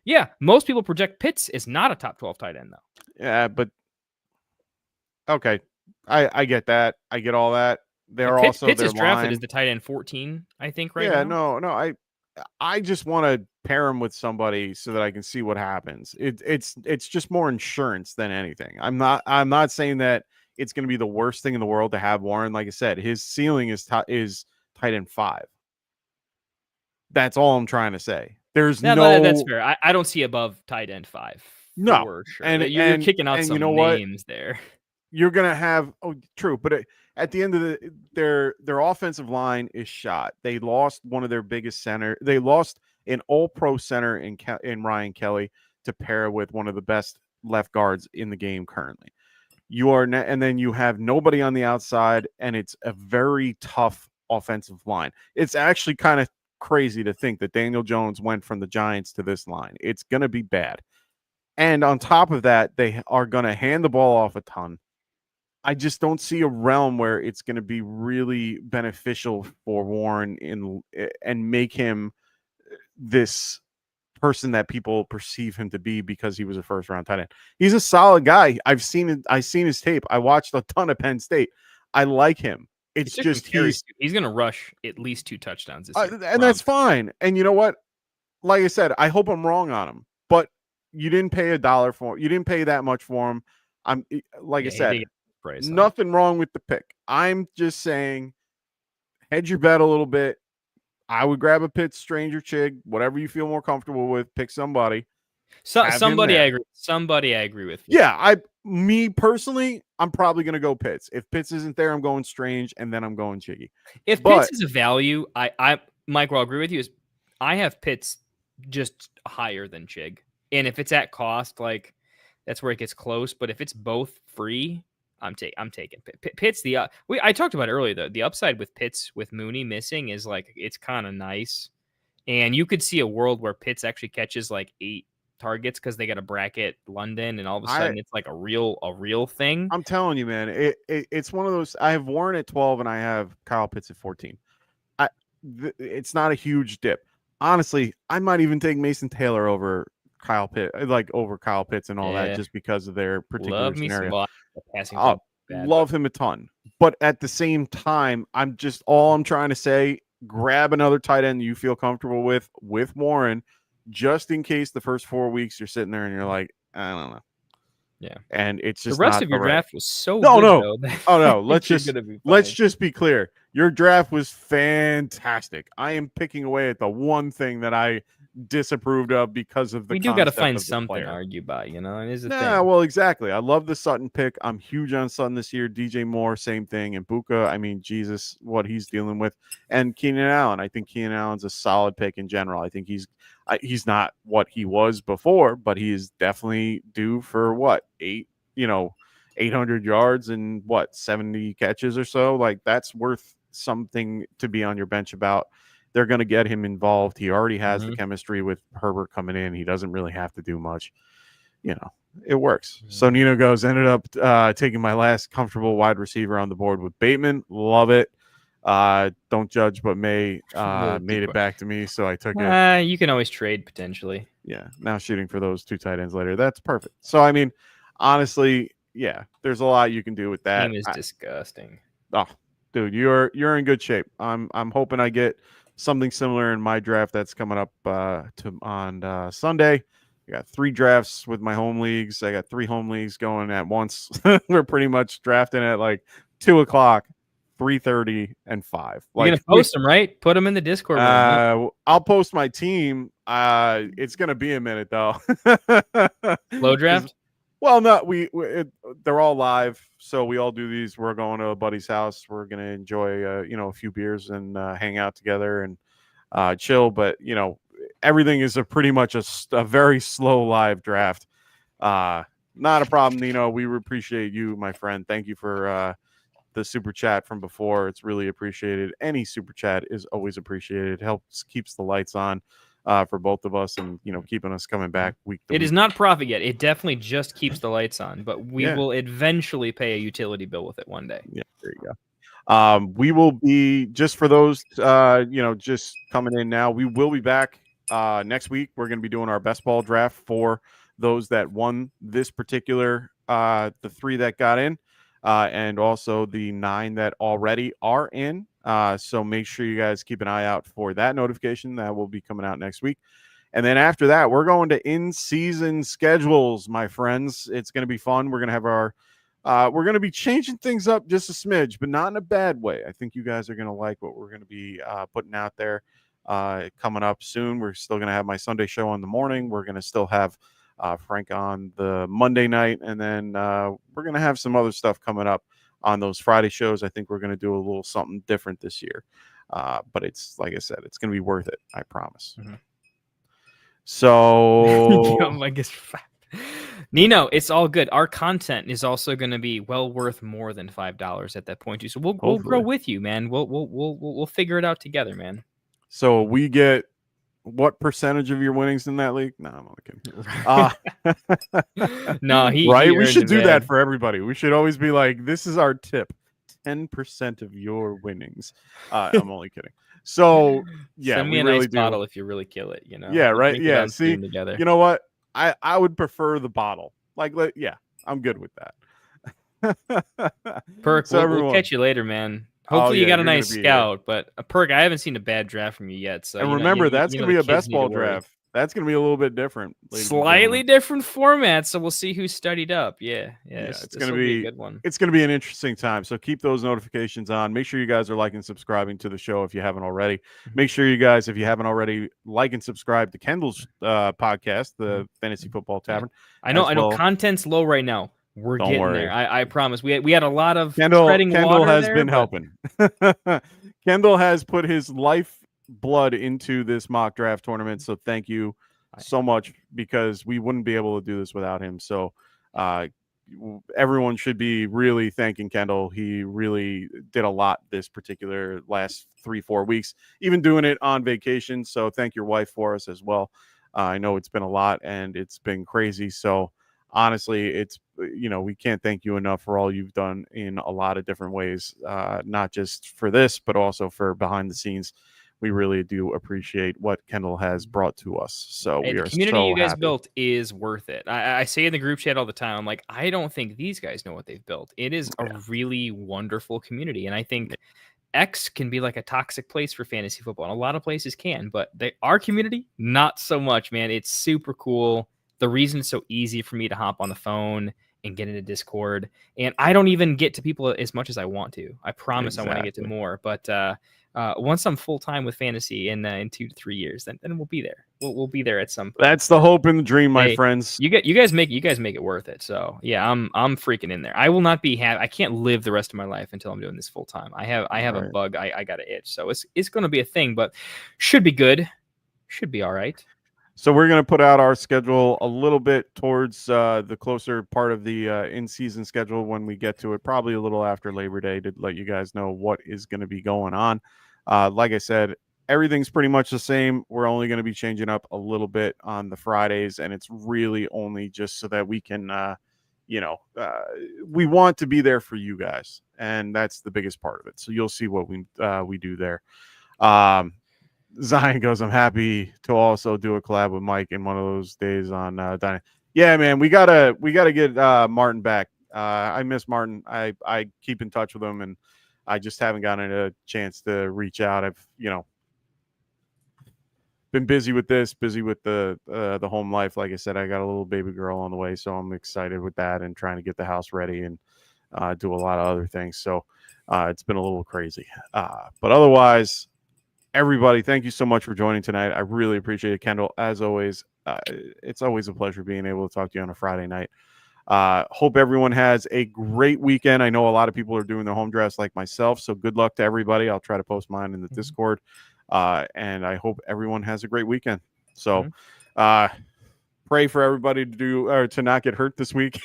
Yeah, most people project Pitts is not a top 12 tight end though. Yeah, but okay, I get that. I get all that. Pitts is drafted as the tight end 14, I think, right now. Yeah, no. I just want to pair him with somebody so that I can see what happens. It's just more insurance than anything. I'm not saying that it's going to be the worst thing in the world to have Warren. Like I said, his ceiling is tight end 5. That's all I'm trying to say. There's that's fair. I don't see above tight end 5. No, sure. And you're kicking out some names there. You're gonna have true, but at the end of their offensive line is shot. They lost one of their biggest center. They lost an All-Pro center in Ryan Kelly to pair with one of the best left guards in the game currently. And then you have nobody on the outside, and it's a very tough offensive line. It's actually kind of crazy to think that Daniel Jones went from the Giants to this line. It's gonna be bad, and on top of that, they are gonna hand the ball off a ton. I just don't see a realm where it's going to be really beneficial for Warren and make him this person that people perceive him to be because he was a first-round tight end. He's a solid guy. I've seen his tape. I watched a ton of Penn State. I like him. It's just he's going to rush at least 2 touchdowns this year. And that's fine. And you know what? Like I said, I hope I'm wrong on him, but you didn't pay $1 for him. You didn't pay that much for him. I said, nothing wrong with the pick. I'm just saying, hedge your bet a little bit. I would grab a Pitts, Stranger, Chig, whatever you feel more comfortable with. Pick somebody. Somebody I agree. Somebody I agree with. Yeah, me personally, I'm probably going to go Pitts. If Pitts isn't there, I'm going Strange, and then I'm going Chiggy. If Pitts is a value, Mike, will agree with you. I have Pitts just higher than Chig. And if it's at cost, like that's where it gets close. But if it's both free, I'm taking Pitts. I talked about it earlier. The upside with Pitts with Mooney missing is like it's kind of nice, and you could see a world where Pitts actually catches like 8 targets because they got to bracket London, and all of a sudden it's like a real thing. I'm telling you, man, it's one of those. I have Warren at 12, and I have Kyle Pitts at 14. It's not a huge dip. Honestly, I might even take Mason Taylor over Kyle Pitts and all that, just because of their particular scenario. Love him a ton, but at the same time, I'm trying to say, grab another tight end you feel comfortable with Warren, just in case the first 4 weeks you're sitting there and you're like, I don't know. Yeah, and it's just the rest of your draft was so good, though, let's just be clear. Your draft was fantastic. I am picking away at the one thing that I disapproved of because of the. We do got to find something to argue by, you know. It is a thing. Well, exactly. I love the Sutton pick. I'm huge on Sutton this year. DJ Moore, same thing, and Buka. I mean, Jesus, what he's dealing with, and Keenan Allen. I think Keenan Allen's a solid pick in general. I think he's not what he was before, but he is definitely due for 800 yards and 70 catches or so. Like, that's worth something to be on your bench about. They're going to get him involved. He already has the chemistry with Herbert coming in. He doesn't really have to do much. It works. So Nino ended up taking my last comfortable wide receiver on the board with Bateman. Love it. Don't judge, but May made it back to me, so I took it. You can always trade potentially. Yeah, now shooting for those 2 tight ends later. That's perfect. So, I mean, honestly, yeah, there's a lot you can do with that. Team is disgusting. Oh, dude, you're in good shape. I'm hoping I get something similar in my draft that's coming up on Sunday. I got 3 drafts with my home leagues. I got 3 home leagues going at once. We're pretty much drafting at like 2:00, 3:30, and 5. You're gonna post them, right? Put them in the Discord room. I'll post my team. It's gonna be a minute though. Low draft. Well, no, they're all live, so we all do these. We're going to a buddy's house. We're gonna enjoy, a few beers and hang out together and chill. But everything is pretty much a very slow live draft. Not a problem, Nino. We appreciate you, my friend. Thank you for the super chat from before. It's really appreciated. Any super chat is always appreciated. It keeps the lights on for both of us, and keeping us coming back week to week. It is not profit yet. It definitely just keeps the lights on, but we will eventually pay a utility bill with it one day. Yeah, there you go. We will be, just for those just coming in now, we will be back next week. We're going to be doing our best ball draft for those that won this particular the 3 that got in, and also the 9 that already are in. So make sure you guys keep an eye out for that notification. That will be coming out next week. And then after that, we're going to in-season schedules, my friends. It's going to be fun. We're going to have we're going to be changing things up just a smidge, but not in a bad way. I think you guys are going to like what we're going to be putting out there coming up soon. We're still going to have my Sunday show in the morning. We're going to still have Frank on the Monday night. And then we're going to have some other stuff coming up on those Friday shows. I think we're going to do a little something different this year. But it's, like I said, it's going to be worth it. I promise. Mm-hmm. So Nino, it's all good. Our content is also going to be well worth more than $5 at that point too. So we'll grow with you, man. We'll figure it out together, man. So we get what percentage of your winnings in that league? No, I'm only kidding. No, right. We should do that for everybody. We should always be like, this is our tip: 10% of your winnings. I'm only kidding. So yeah, send me a nice bottle if you really kill it. Yeah, right. Yeah. See, together. You know what? I would prefer the bottle. Yeah, I'm good with that. Perk, so we'll catch you later, man. Hopefully you got a nice scout, but Perk, I haven't seen a bad draft from you yet. So, and remember, that's going to be a best ball draft. That's going to be a little bit different. Slightly different format, so we'll see who studied up. Yeah, it's going to be a good one. It's going to be an interesting time. So keep those notifications on. Make sure you guys are liking and subscribing to the show if you haven't already. Make sure you guys, if you haven't already, like and subscribe to Kendall's podcast, the Fantasy Football Tavern. I know content's low right now. We're getting there. I promise. We had a lot of Kendall has been helping. Kendall has put his life blood into this mock draft tournament. So thank you so much, because we wouldn't be able to do this without him. So everyone should be really thanking Kendall. He really did a lot this particular last 3-4 weeks, even doing it on vacation. So thank your wife for us as well. I know it's been a lot and it's been crazy. So honestly, it's, we can't thank you enough for all you've done in a lot of different ways, not just for this, but also for behind the scenes. We really do appreciate what Kendall has brought to us. So we are the community so you guys happy. built is worth it. I say in the group chat all the time, I'm like, I don't think these guys know what they've built. It is a really wonderful community. And I think X can be like a toxic place for fantasy football. And a lot of places can, but our community, not so much, man. It's super cool. The reason it's so easy for me to hop on the phone and get into Discord. And I don't even get to people as much as I want to. I promise I want to get to more. But once I'm full time with fantasy in 2 to 3 years, then we'll be there. We'll be there at some point. That's the hope and the dream, my friends. You guys make it worth it. So yeah, I'm freaking in there. I will not be happy. I can't live the rest of my life until I'm doing this full time. I have a bug. I got to itch. So it's going to be a thing, but should be good. Should be all right. So we're going to put out our schedule a little bit towards the closer part of the in-season schedule when we get to it, probably a little after Labor Day, to let you guys know what is going to be going on. Like I said, everything's pretty much the same. We're only going to be changing up a little bit on the Fridays, and it's really only just so that we can, we want to be there for you guys, and that's the biggest part of it. So you'll see what we do there. Zion goes, I'm happy to also do a collab with Mike in one of those days on Dining. Yeah, man, we gotta get Martin back. I miss Martin. I keep in touch with him, and I just haven't gotten a chance to reach out. I've been busy with the home life. Like I said, I got a little baby girl on the way, so I'm excited with that and trying to get the house ready and do a lot of other things. So it's been a little crazy, but otherwise. Everybody, thank you so much for joining tonight. I really appreciate it, Kendall. As always, it's always a pleasure being able to talk to you on a Friday night. Hope everyone has a great weekend. I know a lot of people are doing their home drafts like myself, so good luck to everybody. I'll try to post mine in the Discord, and I hope everyone has a great weekend. So pray for everybody to not get hurt this week.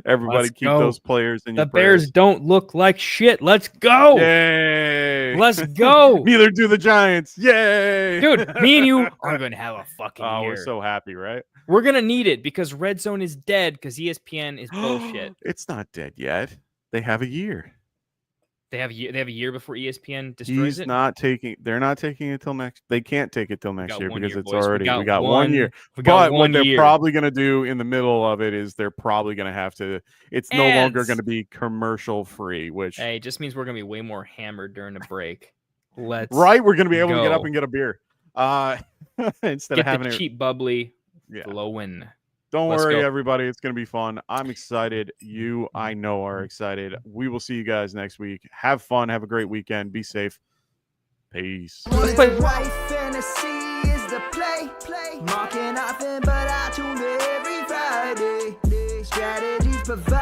Everybody keep those players in your prayers. Bears don't look like shit. Let's go. Yay. Let's go. Neither do the Giants. Yay. Dude, me and you are going to have a fucking year. We're so happy, right? We're going to need it because Red Zone is dead because ESPN is bullshit. It's not dead yet. They have a year. They have a year before ESPN destroys it. They're not taking it till next. They can't take it till next year because it's boys. already. We got 1 year. But what they're probably going to do in the middle of it is they're probably going to have to. It's no longer going to be commercial free. Which it just means we're going to be way more hammered during the break. We're going to be able to get up and get a beer instead of having the cheap bubbly flowing. Don't worry, everybody. It's going to be fun. I'm excited. You, I know, are excited. We will see you guys next week. Have fun. Have a great weekend. Be safe. Peace. White fantasy is the play. Marking nothing, but I tune every Friday. Strategies provide.